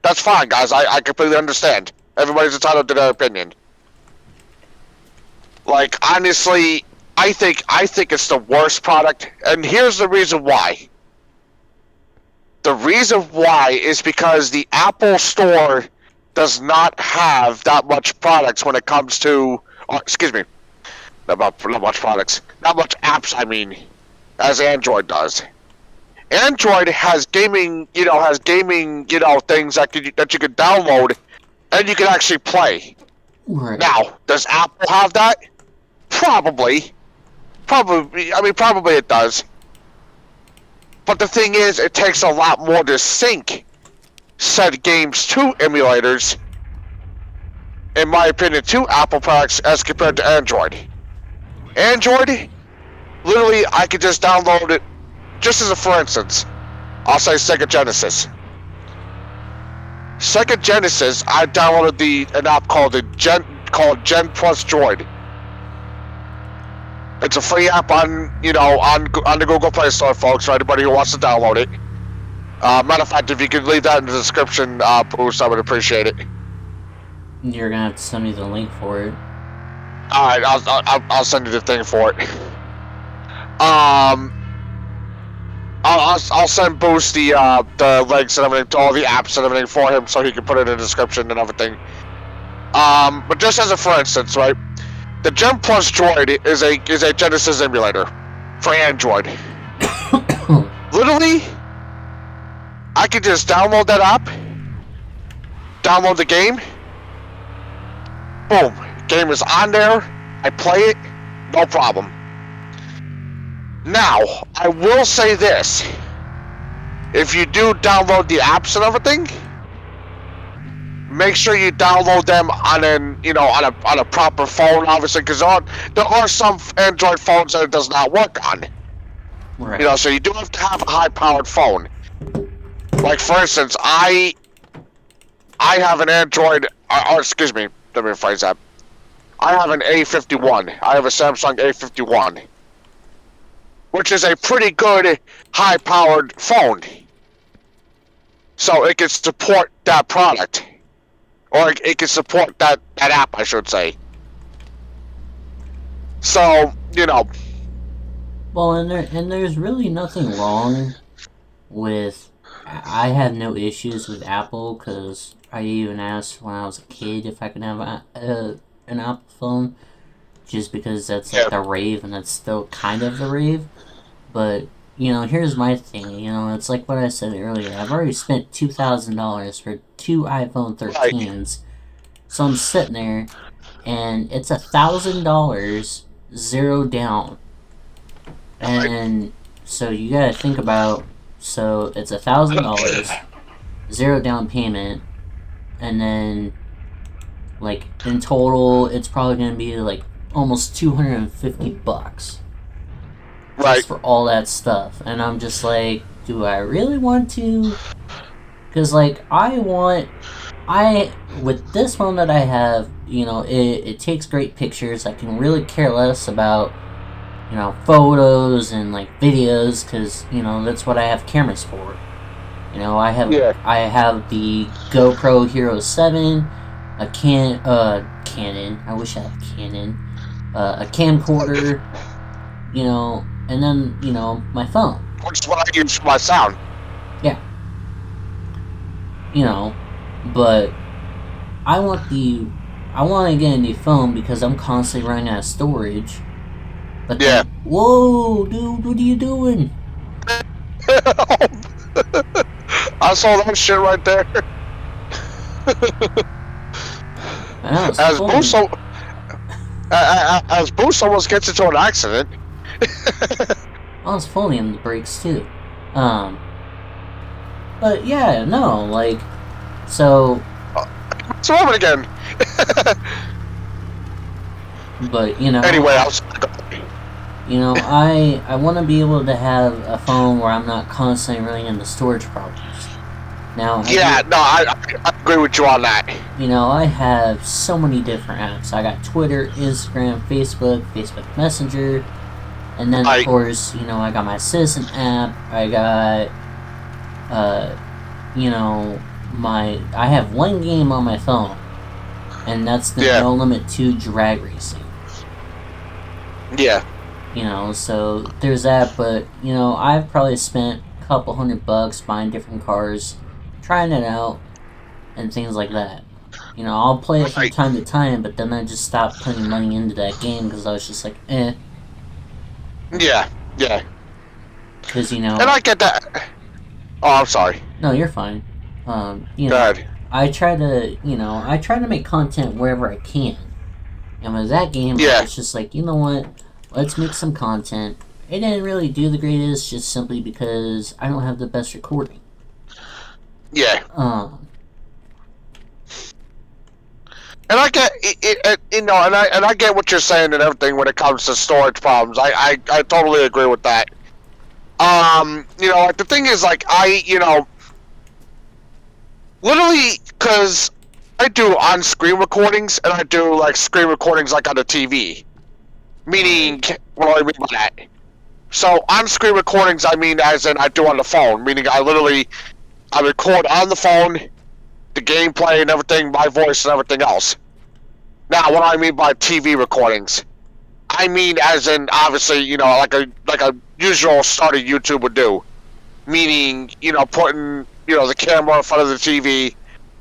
that's fine, guys. I completely understand. Everybody's entitled to their opinion. Like, honestly, I think it's the worst product, and here's the reason why. The reason why is because the Apple Store does not have that much products when it comes to, excuse me, not much products, not much apps, I mean, as Android does. Android has gaming, you know, things that you could download and you can actually play. Right. Now, does Apple have that? Probably. Probably. I mean, probably it does. But the thing is, it takes a lot more to sync said games to emulators, in my opinion, to Apple products as compared to Android. Android, literally, I could just download it. Just as a for instance, I'll say Sega Genesis. Sega Genesis, I downloaded an app called Gen Plus Droid. It's a free app on the Google Play Store, folks, for anybody who wants to download it. Matter of fact, if you could leave that in the description, Bruce, I would appreciate it. You're gonna have to send me the link for it. All right, I'll send you the thing for it. I'll send Boost the links and everything to all the apps and everything for him, so he can put it in the description and everything. But just as a for instance, right? The Gen Plus Droid is a Genesis emulator for Android. Literally, I could just download that app, download the game, boom, game is on there, I play it, no problem. Now, I will say this, if you do download the apps and everything, make sure you download them on a proper phone, obviously, because there are some Android phones that it does not work on. Right. So you do have to have a high-powered phone. Like, for instance, I have an Android, or excuse me, let me rephrase that. I have an A51. I have a Samsung A51, which is a pretty good high-powered phone. So it can support that product. Or it can support that app, I should say. So, Well, and there's really nothing wrong with. I have no issues with Apple, because I even asked when I was a kid if I could have an Apple phone, just because that's like the rave, and that's still kind of the rave. But here's my thing. It's like what I said earlier. I've already spent $2,000 for 2 iPhone 13s, so I'm sitting there, and it's $1,000 zero down, and so you gotta think about. So it's $1,000 zero down payment, and then like in total, it's probably gonna be like almost $250. right, just for all that stuff. And I'm just like, do I really want to? Because like with this phone that I have, it takes great pictures. I can really care less about photos and like videos, because that's what I have cameras for. I have the GoPro Hero 7, a Canon. I wish I had a Canon, a camcorder, and then my phone. Which is what I use for my sound. Yeah. But I want to get a new phone because I'm constantly running out of storage. But yeah. Then, whoa, dude, what are you doing? I saw that shit right there. As Boost almost gets into an accident. I was fully in the brakes too. But yeah, no, like, so. What's wrong again? But Anyway, I want to be able to have a phone where I'm not constantly running into storage problems. Now. I agree with you on that. I have so many different apps. I got Twitter, Instagram, Facebook Messenger, and then of course, I got my Citizen app. I got, I have one game on my phone, and that's the No Limit 2 drag racing. Yeah. So there's that, but, I've probably spent a couple $100 buying different cars, trying it out, and things like that. I'll play it from time to time, but then I just stopped putting money into that game because I was just like, eh. Yeah. Because, And I get that. Oh, I'm sorry. No, you're fine. Go ahead. I try to make content wherever I can. And with that game, it's just like, you know what? let's make some content. It didn't really do the greatest, just simply because I don't have the best recording. Yeah. Um, And I get it, you know, and I get what you're saying and everything when it comes to storage problems. I totally agree with that. You know, like the thing is, like literally, because I do on-screen recordings and I do like screen recordings like on the TV. Meaning, what do I mean by that? So on-screen recordings, I mean as in I do on the phone. Meaning I record on the phone, the gameplay and everything, my voice and everything else. Now, what do I mean by TV recordings? I mean as in, obviously, you know, like a usual start of YouTube would do. Meaning, you know, putting, you know, the camera in front of the TV,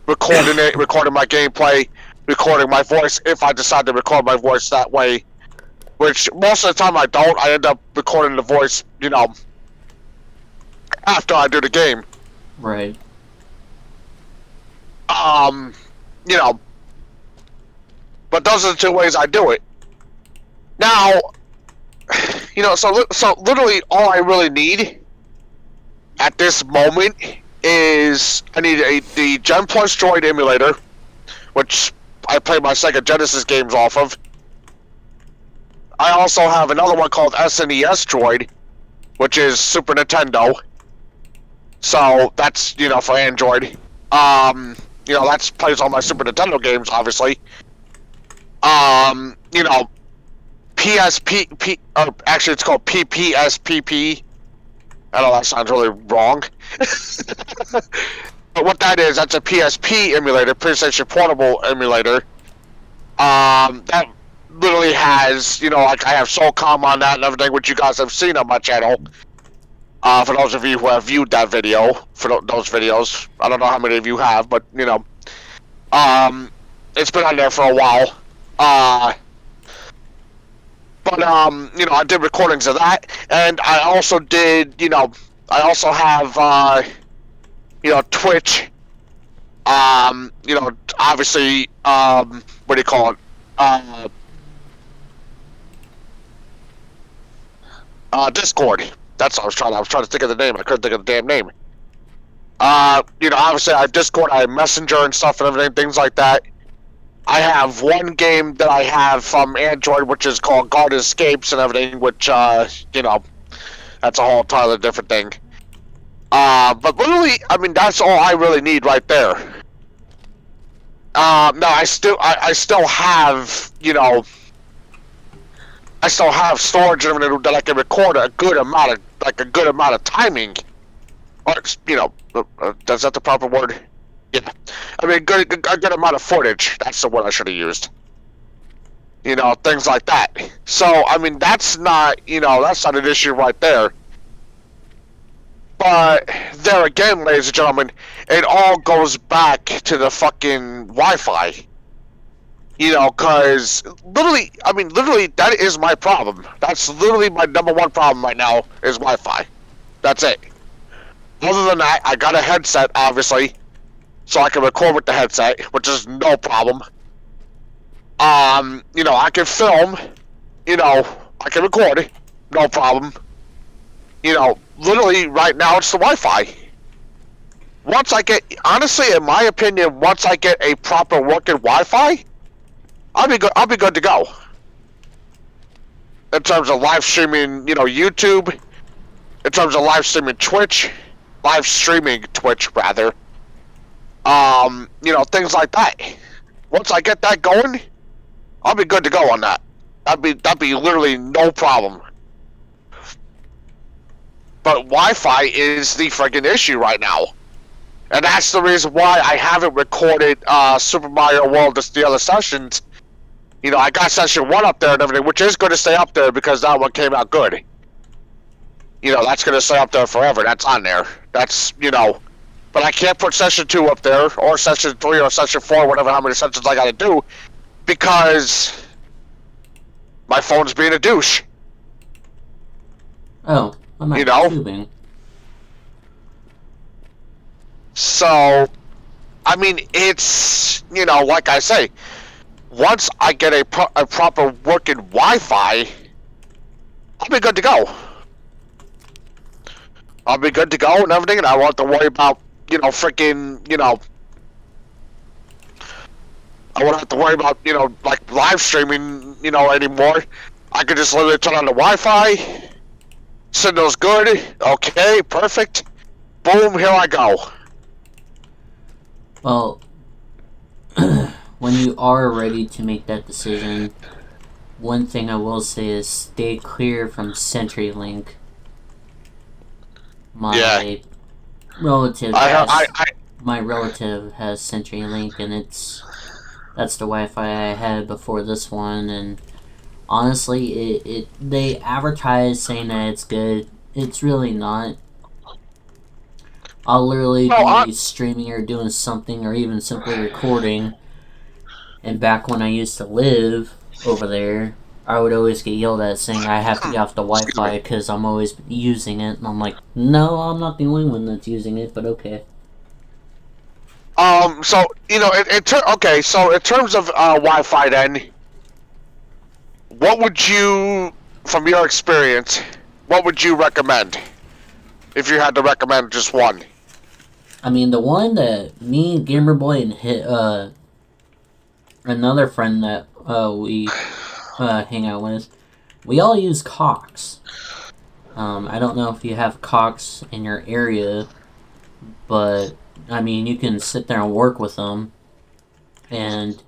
recording it, recording my gameplay, recording my voice if I decide to record my voice that way. Which, most of the time I don't. I end up recording the voice, you know, after I do the game. right. You know, but those are the two ways I do it. Now, you know, so literally all I really need at this moment is I need the Gen Plus Droid emulator, which I play my Sega Genesis games off of. I also have another one called SNES Droid, which is Super Nintendo. So that's, you know, for Android. You know, that plays all my Super Nintendo games, obviously. You know, actually it's called PPSPP. I know that sounds really wrong. But what that is, that's a PSP emulator, PlayStation Portable emulator. That literally has, you know, like I have SOCOM on that and everything, which you guys have seen on my channel. For those of you who have viewed that video, for those videos, I don't know how many of you have, but, you know, it's been on there for a while. But, you know, I did recordings of that, and I also did, you know, I also have, you know, Twitch, you know, obviously, what do you call it, Discord. That's what I was trying to think of the name. I couldn't think of the damn name. You know, obviously I have Discord, I have Messenger and stuff and everything, things like that. I have one game that I have from Android, which is called Garden Escapes and everything, which, you know, that's a whole entirely different thing. But literally, I mean, that's all I really need right there. No, I still have, you know, I still have storage and everything that I can record a good amount of timing. Or, you know, is that the proper word? Yeah. I mean, a good amount of footage. That's the word I should have used. You know, things like that. So, I mean, that's not, you know, that's not an issue right there. But, there again, ladies and gentlemen, it all goes back to the fucking Wi-Fi. You know, because, literally, I mean, literally, that is my problem. That's literally my number one problem right now, is Wi-Fi. That's it. Other than that, I got a headset, obviously, so I can record with the headset, which is no problem. You know, I can film, you know, I can record, no problem. You know, literally, right now, it's the Wi-Fi. Once I get, honestly, in my opinion, once I get a proper working Wi-Fi, I'll be good to go. In terms of live streaming, you know, YouTube. In terms of live streaming Twitch. Live streaming Twitch, rather. You know, things like that. Once I get that going, I'll be good to go on that. That'd be literally no problem. But Wi-Fi is the friggin' issue right now. And that's the reason why I haven't recorded Super Mario World, the other sessions. You know, I got session 1 up there and everything, which is going to stay up there because that one came out good. You know, that's going to stay up there forever. That's on there. That's, you know, but I can't put session 2 up there, or session 3, or session 4, whatever, how many sessions I got to do, because my phone's being a douche. Oh, I'm not assuming. So, I mean, it's, you know, like I say, once I get a proper working Wi-Fi, I'll be good to go. I'll be good to go and everything, and I won't have to worry about, freaking, I won't have to worry about, like live streaming, anymore. I could just literally turn on the Wi-Fi. Signal's good. Okay, perfect. Boom, here I go. Well, when you are ready to make that decision, one thing I will say is stay clear from CenturyLink. My relative has CenturyLink, and that's the Wi-Fi I had before this one, and honestly, they advertise saying that it's good. It's really not. I'll literally be streaming or doing something, or even simply recording. And back when I used to live over there, I would always get yelled at saying I have to get off the Wi-Fi because I'm always using it. And I'm like, no, I'm not the only one that's using it, but okay. So, so in terms of Wi-Fi then, what would you, from your experience, what would you recommend? If you had to recommend just one. I mean, the one that me, Gamerboy, and another friend that we hang out with, we all use Cox. I don't know if you have Cox in your area, but I mean, you can sit there and work with them, and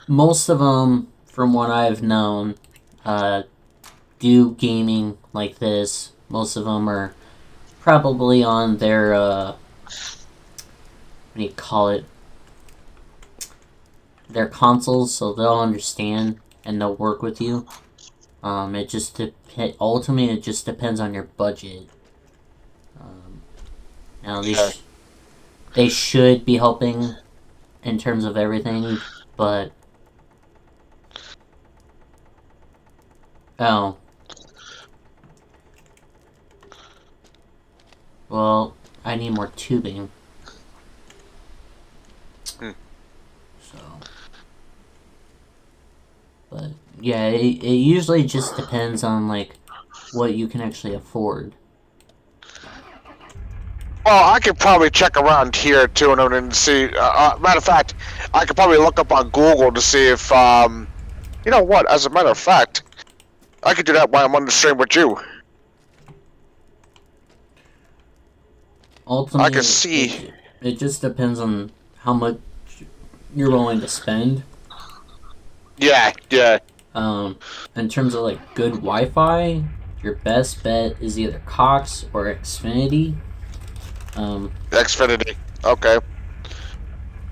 most of them, from what I've known, do gaming like this. Most of them are probably on their what do you call it? Their consoles, so they'll understand and they'll work with you. Ultimately, it just depends on your budget. Now they should be helping in terms of everything, but well, I need more tubing. So, but yeah, it usually just depends on like what you can actually afford. Well, I could probably check around here too and see. Matter of fact, I could probably look up on Google to see if, you know what? As a matter of fact, I could do that while I'm on the stream with you. Ultimately, I can see. It just depends on how much you're willing to spend. Yeah. In terms of like good Wi-Fi, your best bet is either Cox or Xfinity. Xfinity. Okay.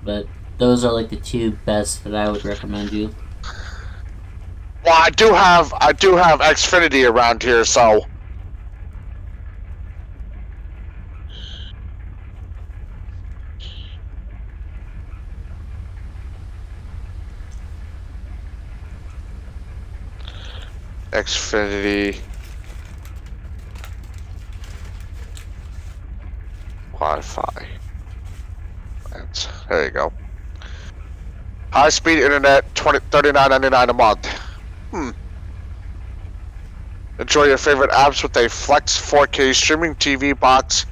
But those are like the two best that I would recommend you. Well, I do have Xfinity around here, so. Xfinity. Wi-Fi. There you go. High-speed internet, $39.99 a month. Enjoy your favorite apps with a Flex 4K streaming TV box.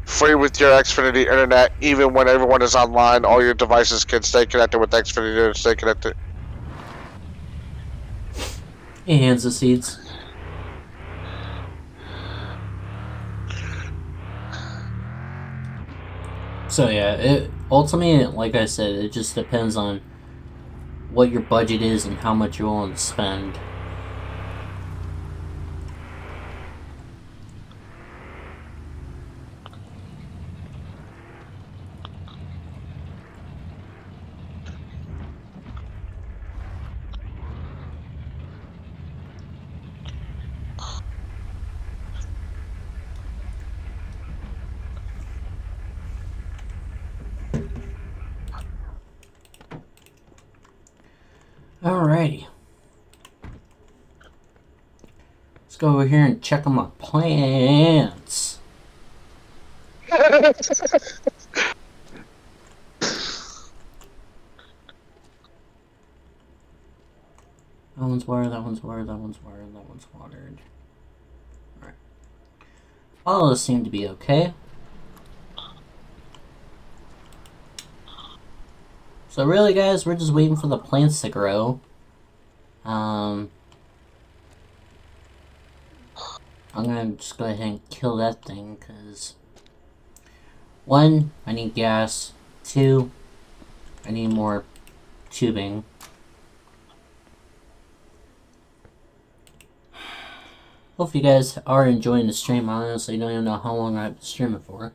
Free with your Xfinity internet, even when everyone is online. All your devices can stay connected with Xfinity and stay connected. Hey, hands the seeds. So yeah, ultimately, like I said, it just depends on what your budget is and how much you're willing to spend. Alrighty. Let's go over here and check on my plants. That one's watered, that one's watered, that one's watered, that one's watered. Alright. All of those seem to be okay. So really, guys, we're just waiting for the plants to grow. I'm gonna just go ahead and kill that thing, because... 1, I need gas. 2, I need more tubing. Hope you guys are enjoying the stream. I honestly don't even know how long I've been streaming for.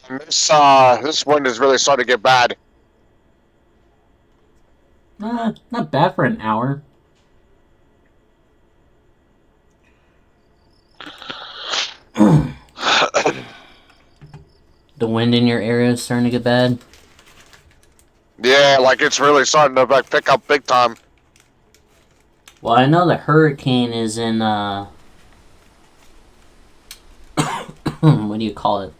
This wind is really starting to get bad. Not bad for an hour. The wind in your area is starting to get bad. Yeah, like it's really starting to like pick up big time. Well, I know the hurricane is in, what do you call it?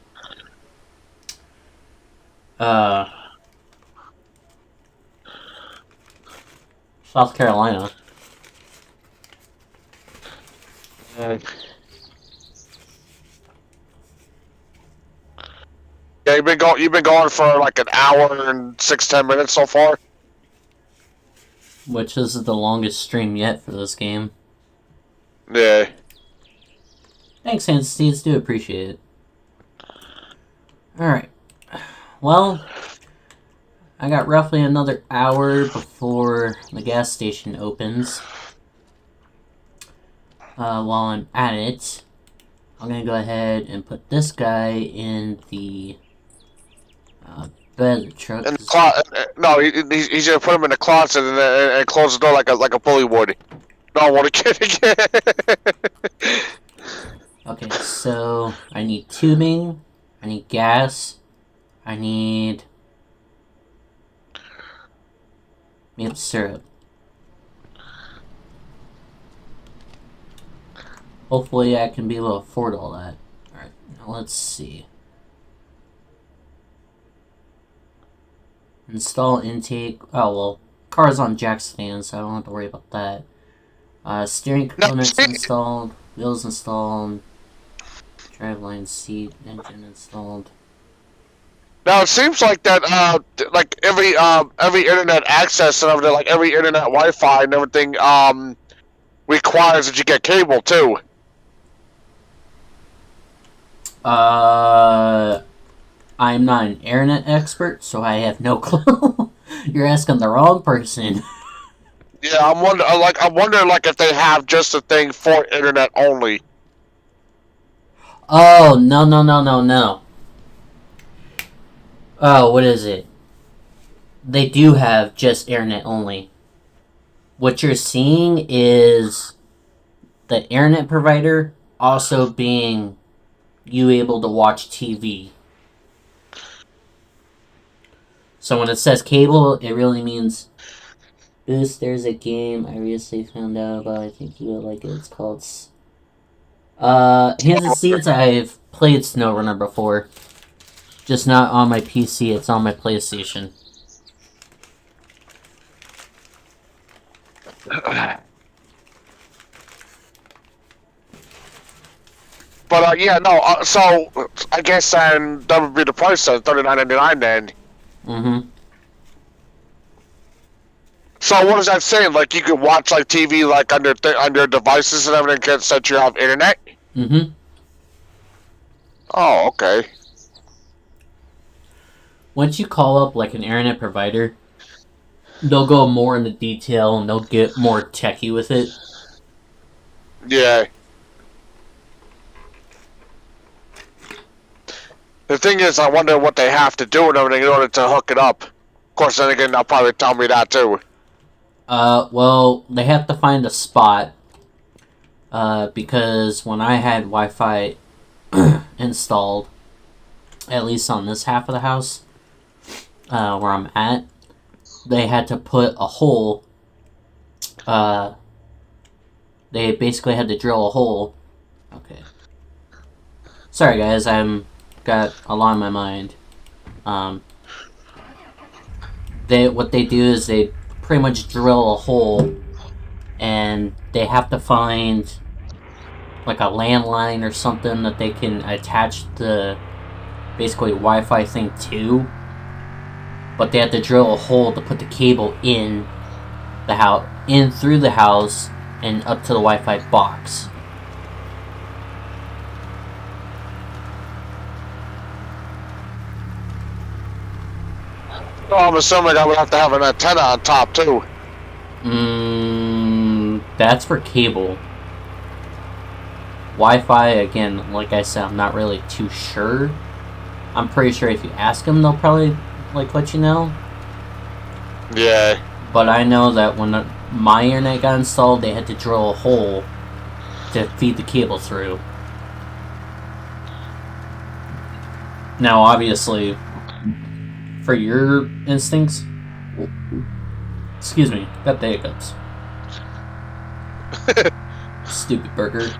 South Carolina. Yeah, you've been going for like an hour and 6-10 minutes so far. Which is the longest stream yet for this game. Yeah. Thanks, Hanseeds. Do appreciate it. Alright. Well, I got roughly another hour before the gas station opens. While I'm at it, I'm gonna go ahead and put this guy in the bed of the truck. In the closet. No, he's gonna put him in the closet and close the door like a bully would. No, I want to kidding. Okay, so I need tubing, I need gas, I need maple syrup. Hopefully I can be able to afford all that. Alright, now let's see. Install intake. Oh, well, car's on jack stand, so I don't have to worry about that. Steering components installed, wheels installed, driveline seat, engine installed. Now it seems like that, like every internet access and everything, like every internet Wi-Fi and everything, requires that you get cable too. I'm not an internet expert, so I have no clue. You're asking the wrong person. Yeah, I'm wondering if they have just a thing for internet only. Oh, no. Oh, what is it? They do have just internet only. What you're seeing is the internet provider also being you able to watch TV. So when it says cable, it really means Boost, there's a game I recently found out about. I think you would like it. It's called Hands and Seeds. I've played SnowRunner before. Just not on my PC, it's on my PlayStation. But yeah, no. So I guess then that would be the price then, $39.99 then. Mm-hmm. So what is that saying? Like you could watch like TV like on your devices and everything since you have internet? Mm-hmm. Oh, okay. Once you call up like an internet provider, they'll go more into detail and they'll get more techy with it. Yeah. The thing is, I wonder what they have to do and everything in order to hook it up. Of course, then again, they'll probably tell me that too. Well, they have to find a spot. Because when I had Wi-Fi installed, at least on this half of the house, where I'm at, they had to put a hole. They basically had to drill a hole. Okay. Sorry guys, I'm got a lot on my mind. what they do is they pretty much drill a hole, and they have to find like a landline or something that they can attach the basically Wi-Fi thing to. But they have to drill a hole to put the cable in the house, in through the house, and up to the Wi-Fi box. Well, I'm assuming I would have to have an antenna on top too. That's for cable. Wi-Fi, again, like I said, I'm not really too sure. I'm pretty sure if you ask them, they'll probably let you know. Yeah. But I know that when my internet got installed, they had to drill a hole to feed the cable through. Now, obviously, for your instincts, excuse me, got the hiccups. Stupid burger.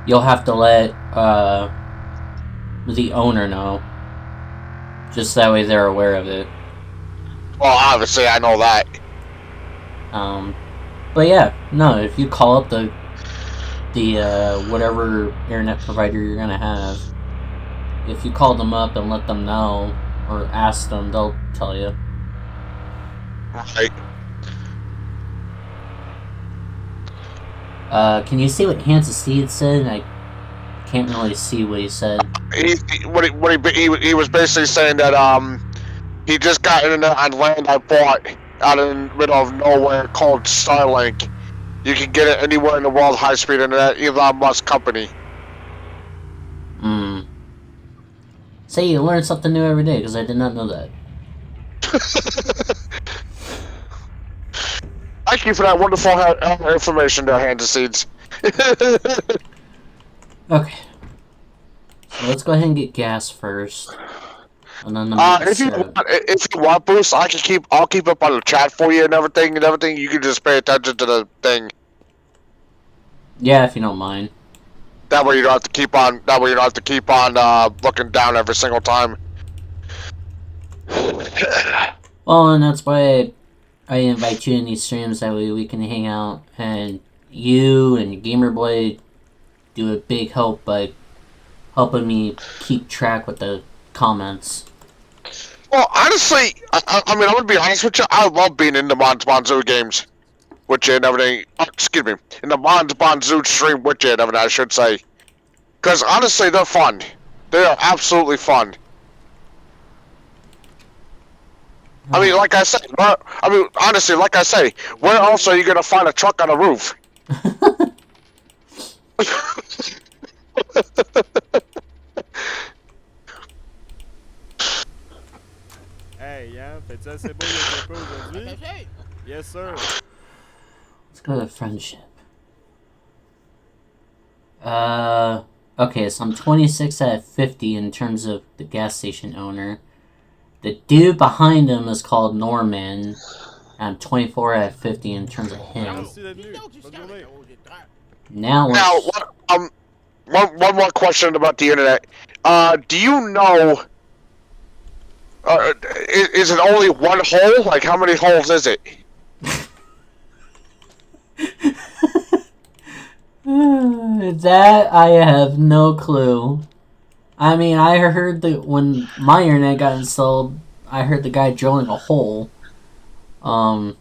You'll have to let the owner know. Just that way they're aware of it. Well, obviously I know that. But yeah, no, if you call up the whatever internet provider you're gonna have, if you call them up and let them know, or ask them, they'll tell you. Right. Can you see what Hans Seed said? I can't really see what he said. He was basically saying that he just got internet on land I bought out in the middle of nowhere called Starlink. You can get it anywhere in the world, high speed internet, Elon Musk company. Say you learn something new every day, because I did not know that. Thank you for that wonderful information there, Hands and Seeds. Okay. So let's go ahead and get gas first. And then if you want boost, I'll keep up on the chat for you and everything. You can just pay attention to the thing. Yeah, if you don't mind. That way you don't have to keep on. Looking down every single time. Well, and that's why I invite you in these streams. That way we can hang out, and you and Gamer Boy do a big help by helping me keep track with the comments. Well, honestly, I mean, I'm gonna be honest with you. I love being in the Mon Bonzou games with you and everything. Excuse me, in the Mon Bonzou stream with you and everything, I should say. Because honestly, they're fun. They are absolutely fun. I mean, like I said, honestly, like I say, where else are you gonna find a truck on a roof? Hey, Yann, fais-tu assez beau le dépôt aujourd'hui? Yes, sir. Let's go to friendship. Okay, so I'm 26 out of 50 in terms of the gas station owner. The dude behind him is called Norman. I'm 24 out of 50 in terms of him. Now, one more question about the internet. Do you know? Is it only one hole? Like, how many holes is it? That I have no clue. I mean, I heard that when my internet got installed, I heard the guy drilling a hole. And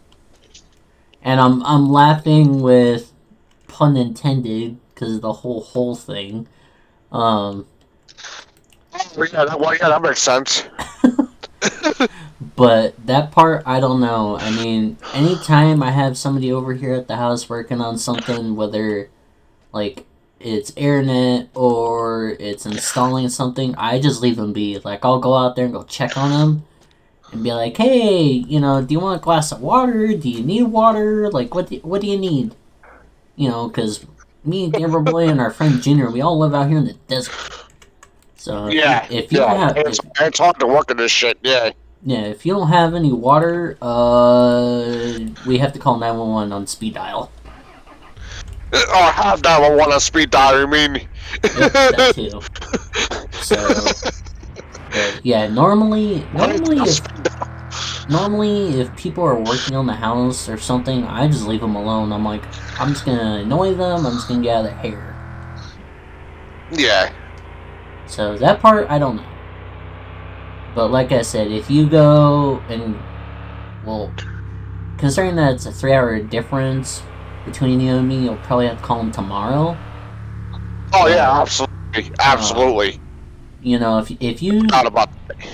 I'm laughing with pun intended because of the whole hole thing. Yeah, that makes sense. But that part, I don't know. I mean, anytime I have somebody over here at the house working on something, whether like it's internet or it's installing something, I just leave them be. Like, I'll go out there and go check on them and be like, hey, you know, do you want a glass of water? Do you need water? Like, what do you need? You know, because me and Gamer Boy and our friend Junior, we all live out here in the desert. So yeah, if you don't have, it's hard to work in this shit. Yeah. Yeah, if you don't have any water, we have to call 911 on speed dial. Or have 911 on speed dial, you mean? Yep, that too. So, But yeah, normally if people are working on the house or something, I just leave them alone. I'm like, I'm just gonna annoy them. I'm just gonna get out of their hair. Yeah. So that part, I don't know. But like I said, if you go and, well, considering that it's a 3-hour difference between you and me, you'll probably have to call them tomorrow. Oh yeah, absolutely. You know, if you Not about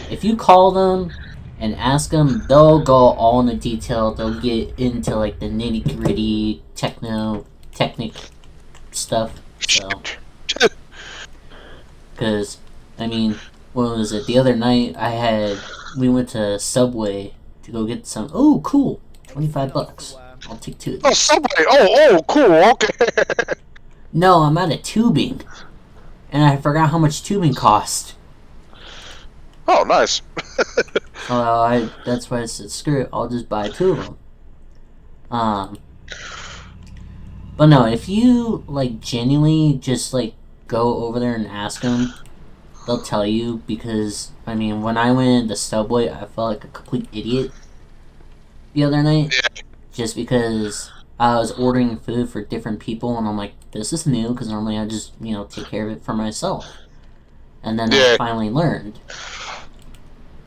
if you call them and ask them, they'll go all in the detail. They'll get into like the nitty gritty technic stuff. So, because I mean, what was it? The other night we went to Subway to go get some. Oh, cool! $25. I'll take 2. Oh, Subway. Oh, cool. Okay. No, I'm out of tubing, and I forgot how much tubing cost. Oh, nice. That's why I said screw it. I'll just buy 2 of them. But no, if you like genuinely just like go over there and ask them, they'll tell you. Because I mean, when I went into Subway, I felt like a complete idiot the other night, just because I was ordering food for different people, and I'm like, this is new, because normally I just take care of it for myself. And then I finally learned.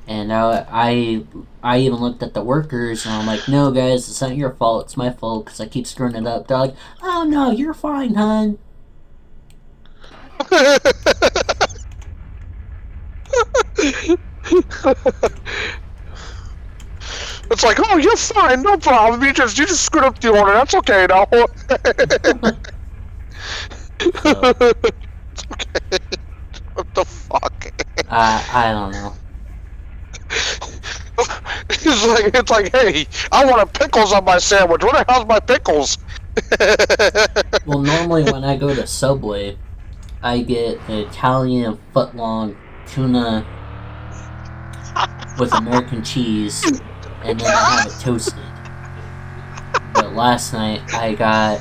And I even looked at the workers, and I'm like, no, guys, it's not your fault. It's my fault, because I keep screwing it up. They're like, oh, no, you're fine, hon. It's like, oh, you're fine, no problem. You just screwed up the order. That's okay, now. It's okay. What the fuck? I don't know. It's like, hey, I want pickles on my sandwich. Where the hell's my pickles? Well, normally when I go to Subway, I get an Italian footlong tuna with American cheese, and then I have it toasted. But last night I got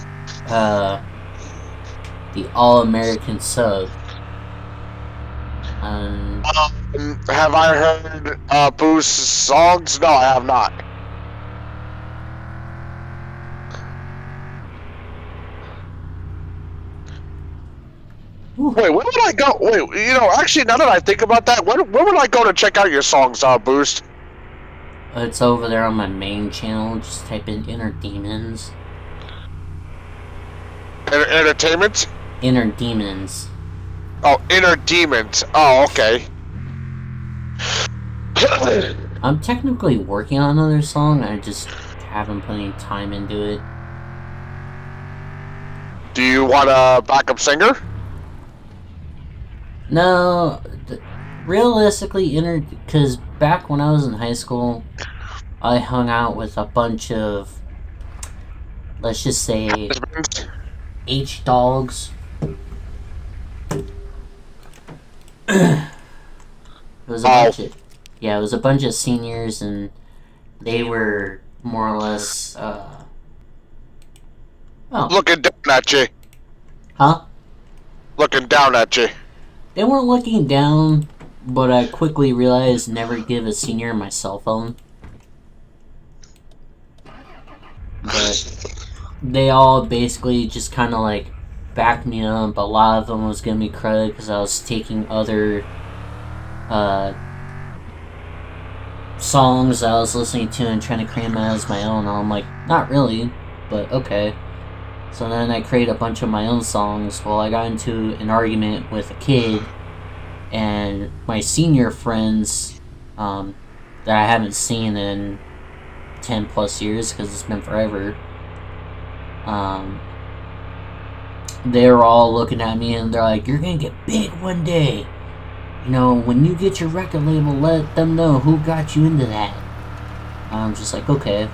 the all-American sub. Have I heard Boo's songs? No, I have not. Ooh. Wait, where would I go? Wait, actually, now that I think about that, where would I go to check out your songs, Boost? It's over there on my main channel. Just type in Inner Demons. Entertainment? Inner Demons. Oh, Inner Demons. Oh, okay. I'm technically working on another song. I just haven't put any time into it. Do you want a backup singer? No, realistically, because back when I was in high school, I hung out with a bunch of, let's just say, H-dogs. It was it was a bunch of seniors, and they were more or less, looking down at you. Huh? Looking down at you. They weren't looking down, but I quickly realized never give a senior my cell phone. But they all basically just kind of like backed me up. A lot of them was giving me credit because I was taking other songs I was listening to and trying to create them as my own. I'm like, not really, but okay. So then I created a bunch of my own songs. Well, I got into an argument with a kid, and my senior friends that I haven't seen in 10 plus years because it's been forever, they're all looking at me and they're like, you're gonna get big one day. When you get your record label, let them know who got you into that. I'm just like, okay.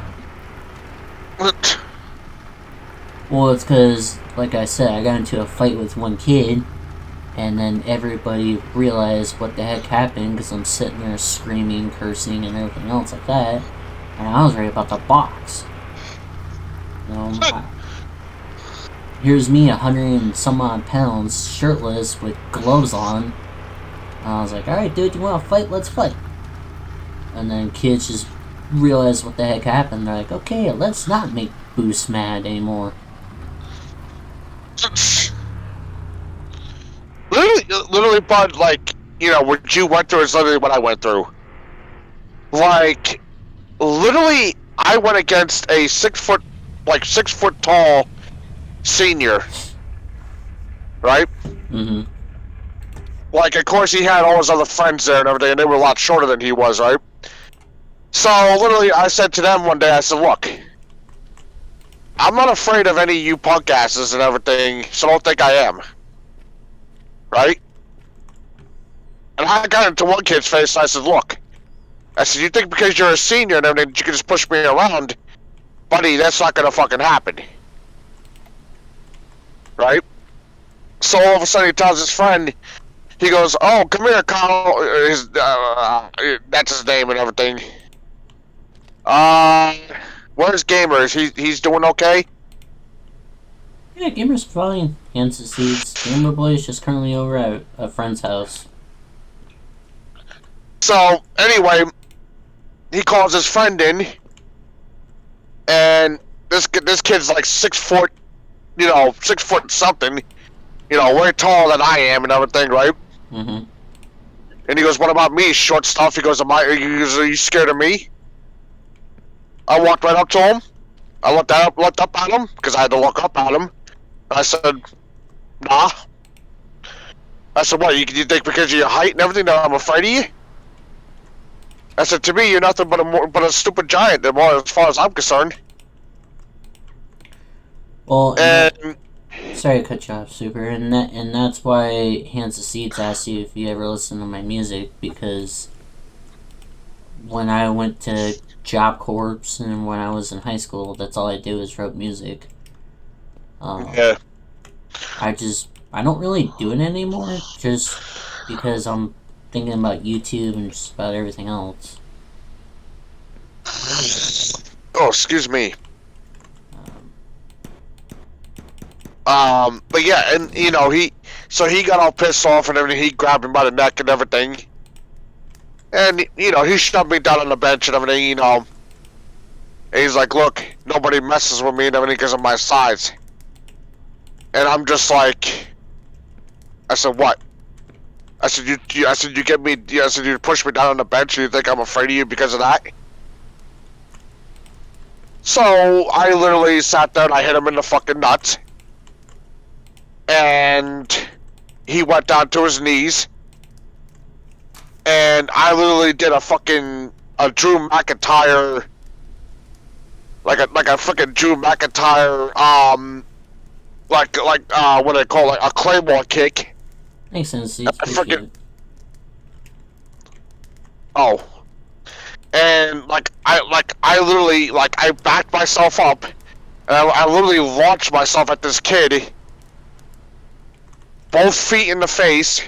Well, it's because, like I said, I got into a fight with one kid, and then everybody realized what the heck happened because I'm sitting there screaming, cursing, and everything else like that, and I was ready about the box. Here's me, 100 and some odd pounds, shirtless, with gloves on, I was like, alright, dude, you want to fight? Let's fight. And then kids just realize what the heck happened. They're like, okay, let's not make Boost mad anymore. Literally, bud, like, you know, what you went through is literally what I went through. Like, literally, I went against a 6 foot tall senior. Right? Mm-hmm. Like, of course, he had all his other friends there and everything, and they were a lot shorter than he was, right? So, literally, I said to them one day, I said, look, I'm not afraid of any of you punk asses and everything, so don't think I am. Right? And I got into one kid's face, and I said, look, I said, you think because you're a senior and everything, you can just push me around? Buddy, that's not gonna fucking happen. Right? So, all of a sudden, he tells his friend, he goes, oh, come here, Kyle. That's his name and everything. Where's Gamers? He's doing okay? Yeah, Gamer's fine. Hands the seeds. Gamer Boy is just currently over at a friend's house. So, anyway, he calls his friend in, and this kid's like 6 foot, 6 foot something, way taller than I am and everything, right? Mm-hmm. And he goes, what about me, short stuff? He goes, are you scared of me? I walked right up to him. I looked up at him, because I had to look up at him. I said, nah. I said, what, you think because of your height and everything that I'm afraid of you? I said, to me, you're nothing but a stupid giant, as far as I'm concerned. Well, and sorry to cut you off, Super, and that's why Hands of Seeds asked you if you ever listen to my music, because when I went to Job Corps and when I was in high school, that's all I did was wrote music. Yeah. I don't really do it anymore, just because I'm thinking about YouTube and just about everything else. Oh, excuse me. But yeah, and he got all pissed off and everything. He grabbed him by the neck and everything, and he shoved me down on the bench and everything. And he's like, "Look, nobody messes with me and everything because of my size." And I'm just like, I said, "What?" I said, "You get me?" I said, "You push me down on the bench. And you think I'm afraid of you because of that?" So I literally sat there and I hit him in the fucking nuts. And he went down to his knees, and I literally did a Drew McIntyre, like a freaking Drew McIntyre, what do they call it, a claymore kick. Makes sense. Oh, and I literally I backed myself up, and I literally launched myself at this kid. Both feet in the face,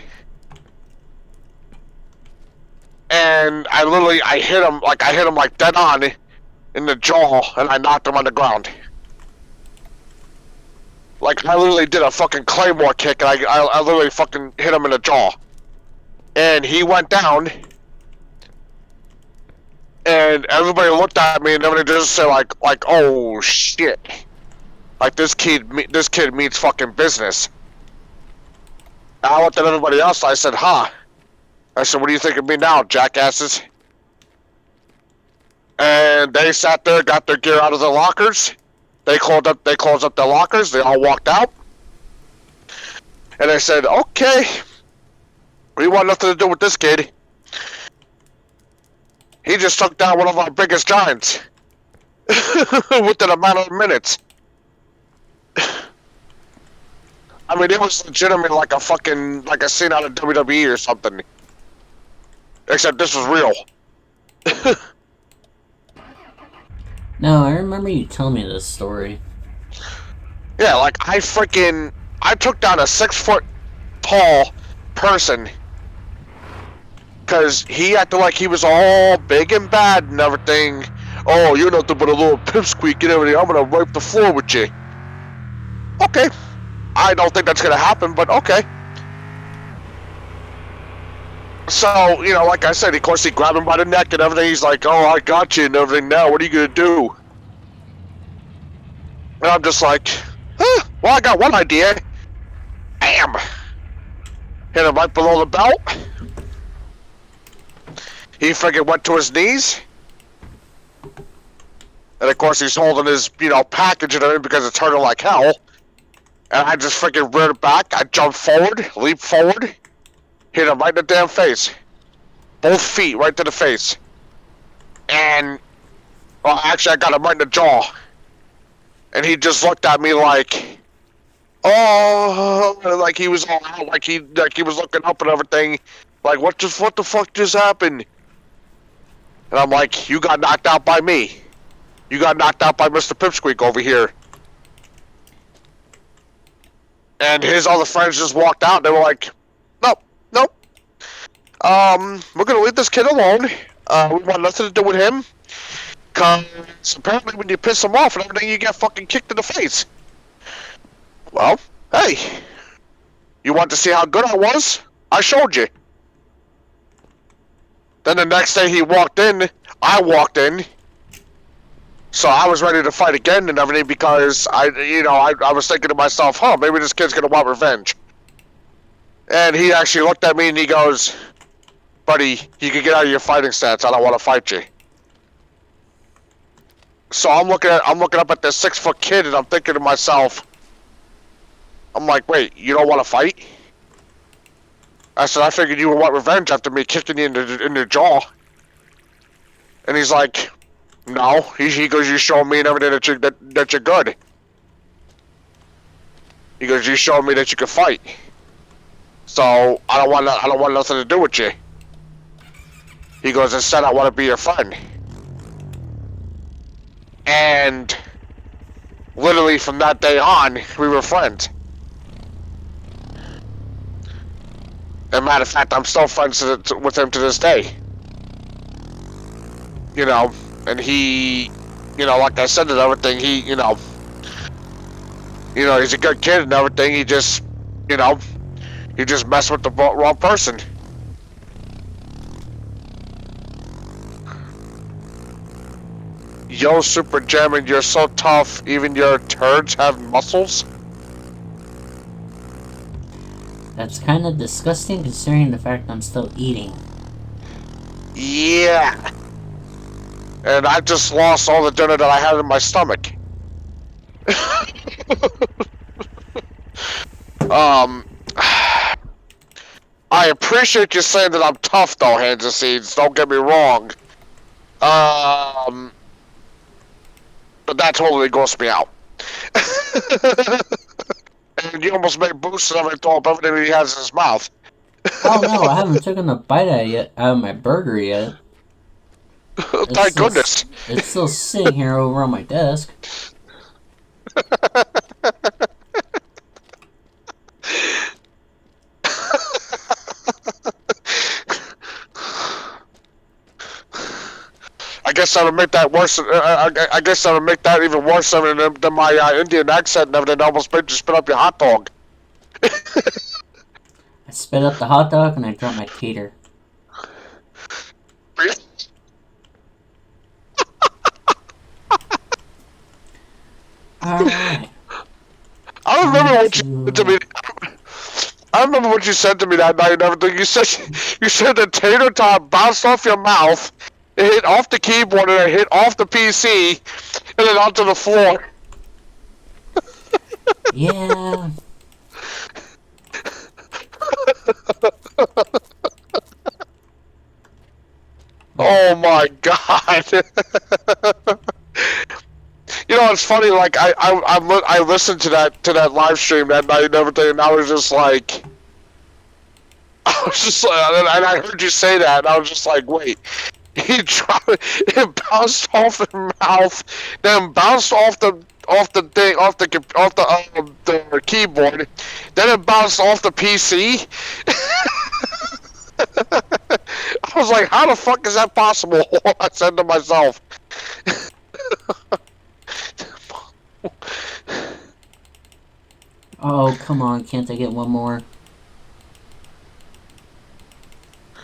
and I hit him like dead on in the jaw, and I knocked him on the ground. Like, I literally did a fucking claymore kick, and I literally fucking hit him in the jaw. And he went down, and everybody looked at me, and everybody just said like, oh shit, like this kid means fucking business. I looked at everybody else, I said, huh? I said, what do you think of me now, jackasses? And they sat there, got their gear out of their lockers. They closed up their lockers, they all walked out. And I said, okay, we want nothing to do with this kid. He just took down one of our biggest giants. Within a matter of minutes. I mean, it was legitimately like a scene out of WWE or something. Except this was real. No, I remember you telling me this story. Yeah, like, I took down a 6 foot tall person. Because he acted like he was all big and bad and everything. Oh, you're nothing but a little pipsqueak and everything. I'm going to wipe the floor with you. Okay. I don't think that's gonna happen, but okay. So, you know, like I said, of course, he grabbed him by the neck and everything. He's like, oh, I got you and everything now. What are you going to do? And I'm just like, huh, well, I got one idea. Bam! Hit him right below the belt. He freaking went to his knees. And of course, he's holding his, you know, package and everything because it's hurting like hell. And I just freaking reared it back. I jumped forward, leaped forward, hit him right in the damn face. Both feet right to the face. And, well, actually, I got him right in the jaw. And he just looked at me like, oh, like he was all out, like he was looking up and everything. Like, what the fuck just happened? And I'm like, you got knocked out by me. You got knocked out by Mr. Pipsqueak over here. And his other friends just walked out. They were like, nope, nope. We're gonna leave this kid alone. We want nothing to do with him. Cause apparently when you piss him off and everything, you get fucking kicked in the face. Well, hey. You want to see how good I was? I showed you. Then the next day he walked in, I walked in. So I was ready to fight again and everything because I was thinking to myself, huh, maybe this kid's gonna want revenge. And he actually looked at me and he goes, buddy, you can get out of your fighting stance. I don't want to fight you. So I'm looking up at this 6-foot kid and I'm thinking to myself, I'm like, wait, you don't want to fight? I said, I figured you would want revenge after me kicking you in the jaw. And he's like, no. He goes, you showed me and everything that you're good. He goes, you showed me that you can fight. So I don't want nothing to do with you. He goes, instead I want to be your friend. And literally from that day on, we were friends. As a matter of fact, I'm still friends with him to this day. You know, and he, you know, like I said and everything, he, you know, he's a good kid and everything. He just, you know, he just messed with the wrong person. Yo, Super Jamin, you're so tough. Even your turds have muscles. That's kind of disgusting considering the fact I'm still eating. Yeah. And I just lost all the dinner that I had in my stomach. I appreciate you saying that I'm tough though, Hands and Seeds, don't get me wrong. But that totally grossed me out. And you almost made Boost and everything throw up everything he has in his mouth. Oh no, I haven't taken a bite out of my burger yet. Thank goodness. It's still sitting here over on my desk. I guess I would make that worse. I guess I would make that even worse than my Indian accent and everything. Almost made you spit up your hot dog. I spit up the hot dog and I dropped my tater. Alright. I remember what you said to me. I remember what you said to me that night and everything. You said the tater tot bounced off your mouth, it hit off the keyboard, and it hit off the PC, and then onto the floor. Yeah. Oh my god. You know, it's funny, like, I listened to that live stream that night and everything, and I was just like, and I heard you say that, and I was just like, wait, it bounced off the mouth, then bounced off the keyboard, then it bounced off the PC. I was like, how the fuck is that possible? I said to myself. Oh, come on, can't I get one more?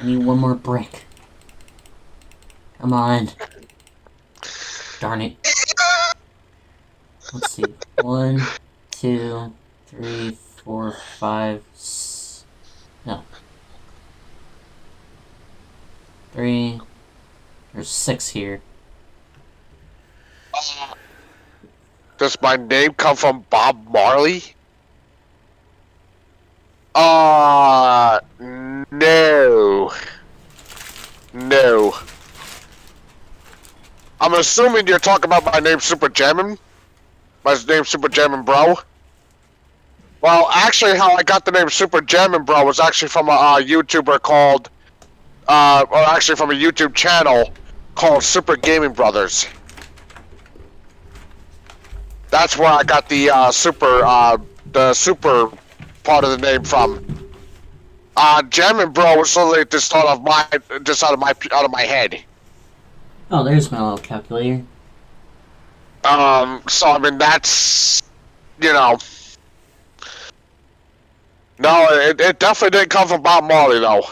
I need one more brick. Come on. Darn it. Let's see. 1, 2, 3, 4, 5. No. 3. There's 6 here. Does my name come from Bob Marley? No. No. I'm assuming you're talking about my name, Super Jamin. My name's Super Jamin Bro. Well, actually, how I got the name Super Jamin Bro was actually from a YouTuber called, or actually from a YouTube channel called Super Gaming Brothers. That's where I got the super part of the name from. Jamin Bro was literally just out of my head. Oh, there's my little calculator. So I mean that's, you know. No, it definitely didn't come from Bob Marley though.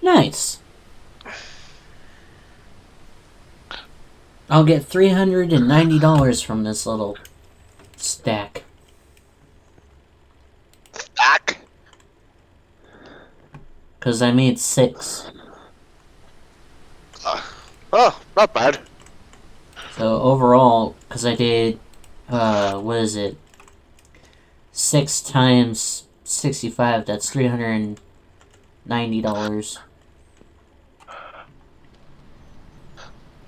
Nice. I'll get $390 from this little stack. Stack? Because I made 6. Oh, not bad. So overall, because I did, what is it? 6 times 65, that's $390.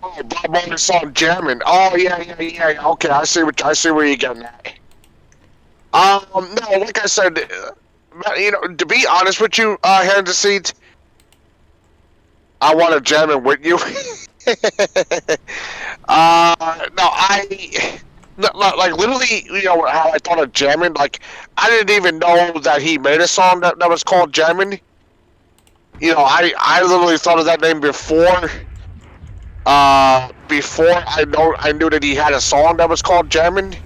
Oh, Bob Marley song Jamin. Oh yeah. Okay, I see where you're getting at. No, like I said, you know, to be honest with you, hand the seat, I want to Jamin with you. Like literally, you know how I thought of Jamin. Like I didn't even know that he made a song that was called Jamin. You know, I literally thought of that name before. Before I knew that he had a song that was called Jamin.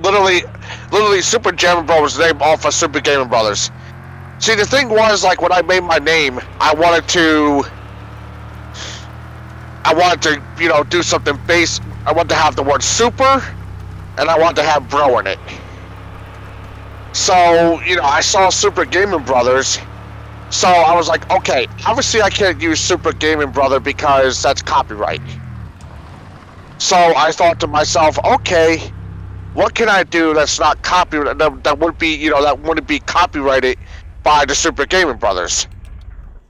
Literally, Super Jamin Bro was named off of Super Gaming Brothers. See, the thing was, like, when I made my name, I wanted to, you know, do something base. I wanted to have the word super, and I wanted to have bro in it. So, you know, I saw Super Gaming Brothers. So I was like, okay, obviously I can't use Super Gaming Brother because that's copyright. So I thought to myself, okay, what can I do that's not copyright, that would be, you know, that wouldn't be copyrighted by the Super Gaming Brothers.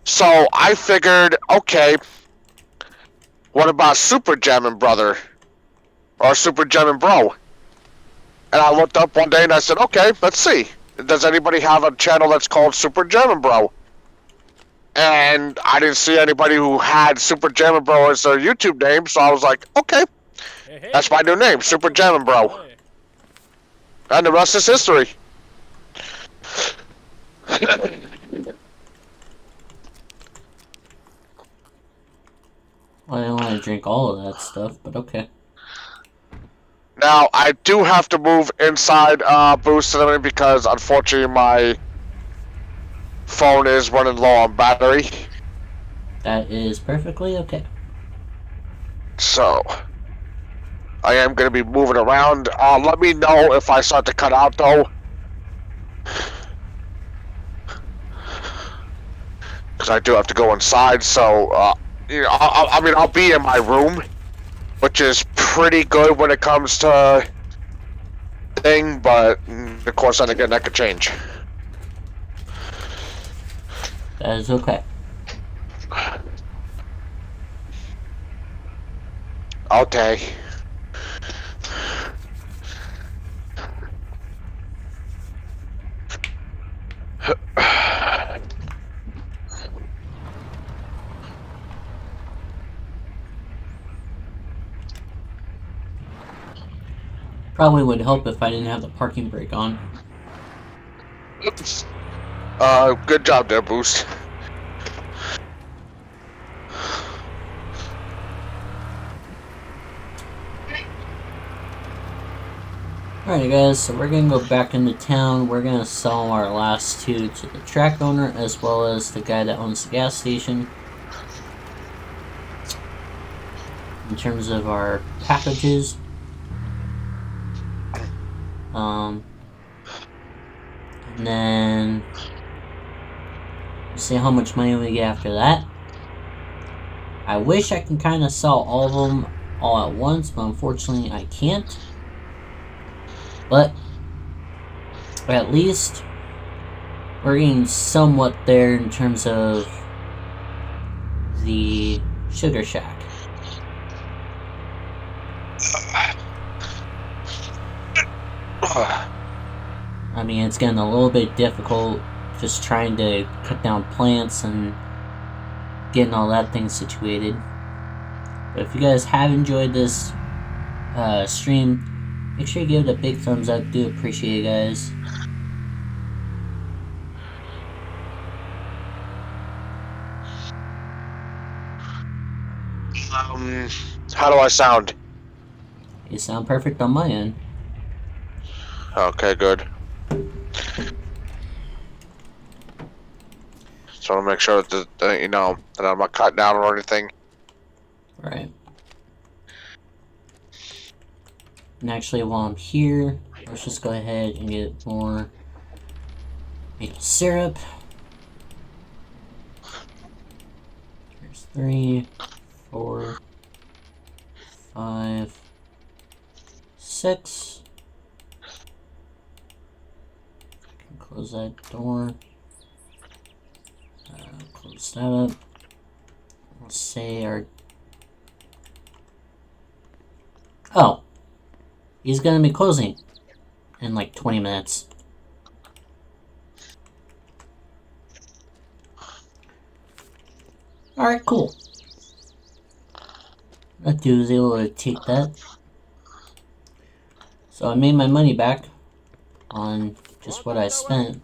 So I figured, okay, what about Super Jamin Brother or Super Jamin Bro? And I looked up one day and I said, okay, let's see. Does anybody have a channel that's called Super Jamin Bro? And I didn't see anybody who had Super Jamin Bro as their YouTube name, so I was like, okay, that's my new name, Super Jamin Bro. And the rest is history. Well, I don't want to drink all of that stuff, but okay. Now, I do have to move inside Boost Cinema because, unfortunately, my phone is running low on battery. That is perfectly okay. So, I am going to be moving around. Let me know if I start to cut out, though. Because I do have to go inside, so, you know, I mean, I'll be in my room, which is pretty good when it comes to thing, but, of course, then again, that could change. That is okay. Okay. Probably would help if I didn't have the parking brake on. Oops. Good job there, Boost. Alright guys, so we're gonna go back into town. We're gonna sell our last two to the track owner as well as the guy that owns the gas station. In terms of our packages. And then see how much money we get after that. I wish I can kind of sell all of them all at once, but unfortunately I can't. But at least we're getting somewhat there in terms of the sugar shack. I mean, it's getting a little bit difficult just trying to cut down plants and getting all that thing situated. But if you guys have enjoyed this stream, make sure you give it a big thumbs up. Do appreciate it, guys. How do I sound? You sound perfect on my end. Okay, good. So I want to make sure that you know that I'm not cut down or anything. Right. And actually, while I'm here, let's just go ahead and get more maple syrup. There's 3, 4, 5, 6. Can close that door. Close that up. Let's say our... Oh! He's gonna be closing in like 20 minutes. Alright, cool. That dude was able to take that. So I made my money back on just what I spent.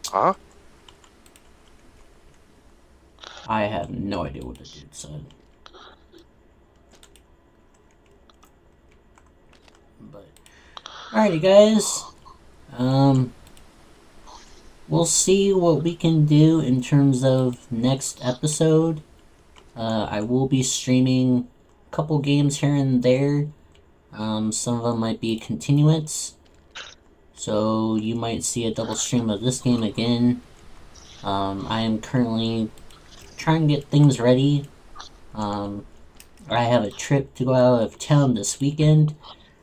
Huh? I have no idea what the dude said. But alrighty guys. We'll see what we can do in terms of next episode. I will be streaming a couple games here and there. Some of them might be continuance. So you might see a double stream of this game again. I am currently trying to get things ready. I have a trip to go out of town this weekend.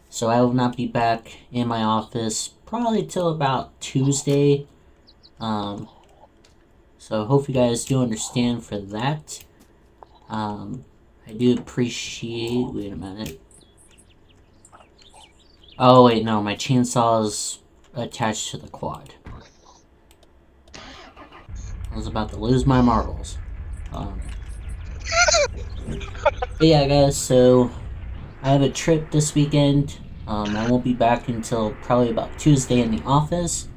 So I will not be back in my office probably till about Tuesday. So I hope you guys do understand for that. I do appreciate... Wait a minute. Oh wait, no, my chainsaw is attached to the quad. I was about to lose my marbles. But yeah guys, so I have a trip this weekend. I won't be back until probably about Tuesday in the office.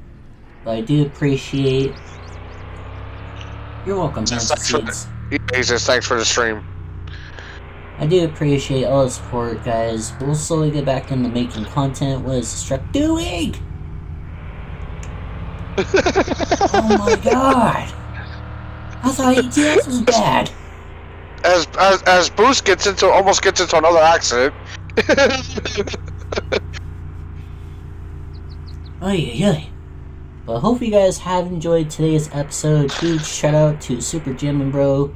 But I do appreciate... You're welcome, Seeds. Jesus, thanks for the stream. I do appreciate all the support, guys. We'll slowly get back into making content. What is this truck doing? Oh my god! I thought ETS was bad. As Boost almost gets into another accident. Oy. But I hope you guys have enjoyed today's episode. Huge shout out to Super Jamin Bro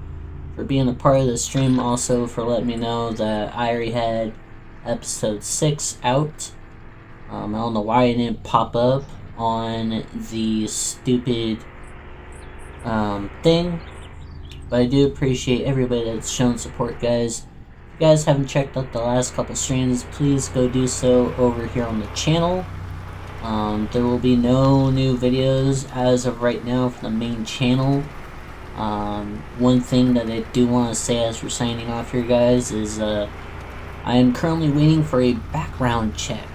for being a part of the stream. Also for letting me know that I already had episode 6 out. I don't know why it didn't pop up on the stupid thing. But I do appreciate everybody that's shown support, guys. If you guys haven't checked out the last couple streams, please go do so over here on the channel. There will be no new videos as of right now for the main channel. One thing that I do want to say as we're signing off here, guys, is I am currently waiting for a background check.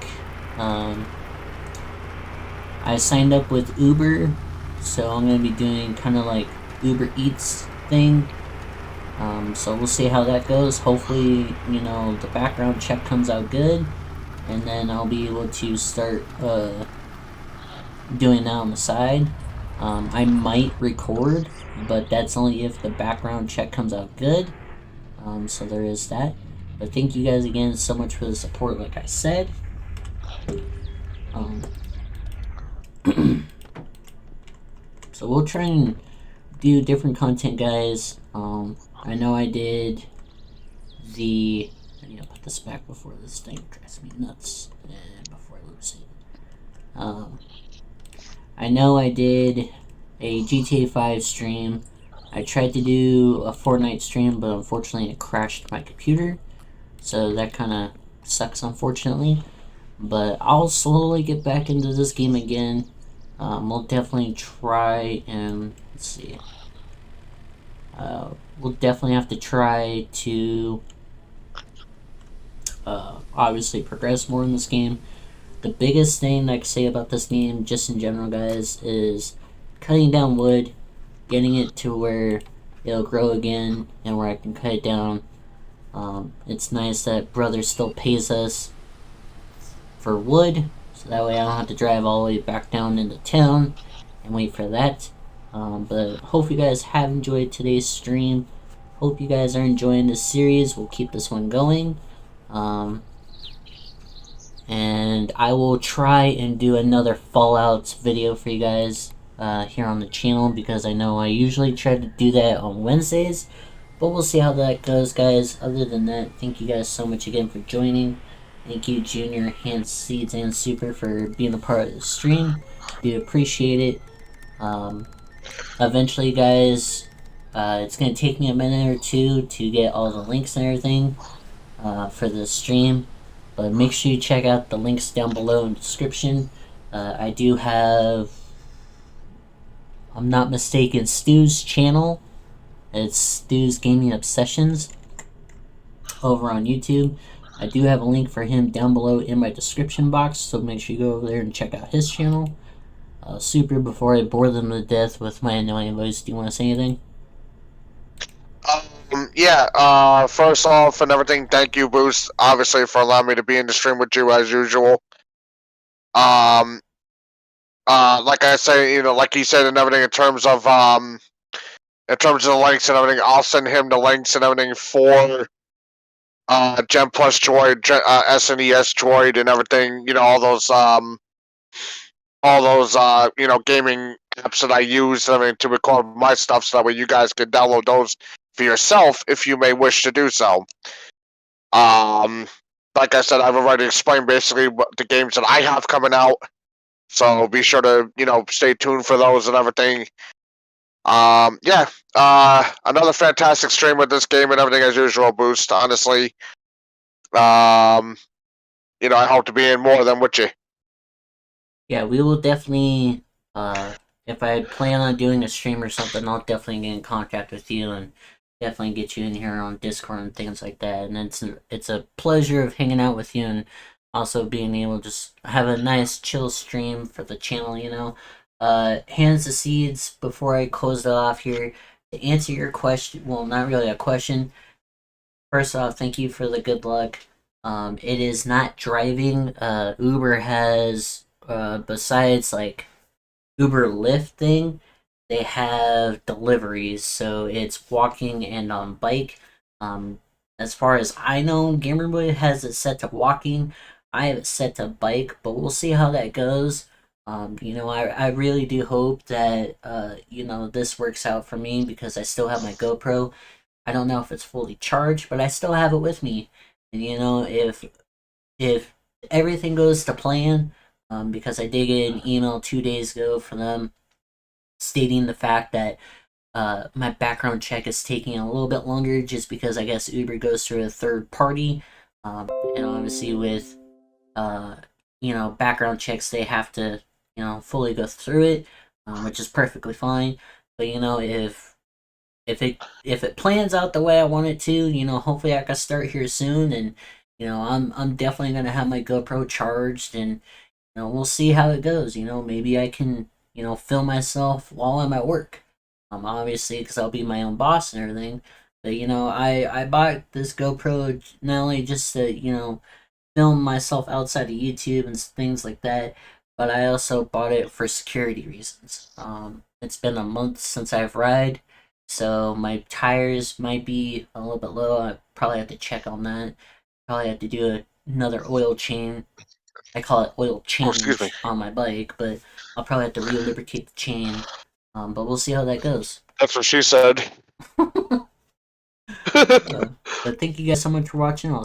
I signed up with Uber, so I'm going to be doing kind of like Uber Eats thing. So we'll see how that goes. Hopefully, you know, the background check comes out good, and then I'll be able to start doing that on the side. I might record, but that's only if the background check comes out good. So there is that. But thank you guys again so much for the support, like I said. So we'll try and do different content, guys. I know I did the... I need to put this back before this thing drives me nuts. And before I lose it. I know I did a GTA 5 stream. I tried to do a Fortnite stream, but unfortunately it crashed my computer. So that kind of sucks, unfortunately. But I'll slowly get back into this game again. We'll definitely try and... let's see. We'll definitely have to try to obviously progress more in this game. The biggest thing I can say about this game, just in general, guys, is cutting down wood, getting it to where it'll grow again, and where I can cut it down. It's nice that brother still pays us for wood, so that way I don't have to drive all the way back down into town and wait for that. But hope you guys have enjoyed today's stream. Hope you guys are enjoying this series. We'll keep this one going. And I will try and do another Fallout video for you guys here on the channel, because I know I usually try to do that on Wednesdays. But we'll see how that goes, guys. Other than that, thank you guys so much again for joining. Thank you, Junior, Hans, Seeds, and Super, for being a part of the stream. Do appreciate it. Eventually, guys, it's going to take me a minute or two to get all the links and everything for the stream. But make sure you check out the links down below in the description. I do have, I'm not mistaken, Stu's channel. It's Stu's Gaming Obsessions over on YouTube. I do have a link for him down below in my description box, so make sure you go over there and check out his channel. Super, before I bore them to death with my annoying voice, do you want to say anything? First off and everything, thank you, Boost, obviously, for allowing me to be in the stream with you as usual. Like I say, you know, like he said and everything, in terms of the links and everything, I'll send him the links and everything for Gen Plus Droid, SNES Droid, and everything. You know, all those you know, gaming apps that I use, I mean, to record my stuff, so that way you guys can download those for yourself if you may wish to do so. Like I said, I've already explained basically what the games that I have coming out, so be sure to, you know, stay tuned for those and everything. Another fantastic stream with this game and everything as usual, Boost, honestly. You know, I hope to be in more of them with you. Yeah, we will definitely, if I plan on doing a stream or something, I'll definitely get in contact with you and definitely get you in here on Discord and things like that. And it's a pleasure of hanging out with you, and also being able to just have a nice chill stream for the channel, you know. Hands the Seeds, before I close it off here, to answer your question, well, not really a question. First off, thank you for the good luck. It is not driving. Uber has, besides like Uber Lyft thing, they have deliveries, so it's walking and on bike. As far as I know, Gamerboy has it set to walking. I have it set to bike, but we'll see how that goes. You know, I really do hope that, you know, this works out for me, because I still have my GoPro. I don't know if it's fully charged, but I still have it with me. And, you know, if everything goes to plan, because I did get an email 2 days ago from them stating the fact that my background check is taking a little bit longer, just because I guess Uber goes through a third party. And obviously with, you know, background checks, they have to, you know, fully go through it, which is perfectly fine. But, you know, if it plans out the way I want it to, you know, hopefully I can start here soon. And, you know, I'm definitely gonna have my GoPro charged, and, you know, we'll see how it goes. You know, maybe I can, you know, film myself while I'm at work. Obviously, because I'll be my own boss and everything. But I bought this GoPro not only just to film myself outside of YouTube and things like that, but I also bought it for security reasons. It's been a month since I've ride, so my tires might be a little bit low. I probably have to check on that. Probably have to do another oil change. I call it oil excuse me. change on my bike, but I'll probably have to re-lubricate the chain. But we'll see how that goes. That's what she said. But thank you guys so much for watching. I'll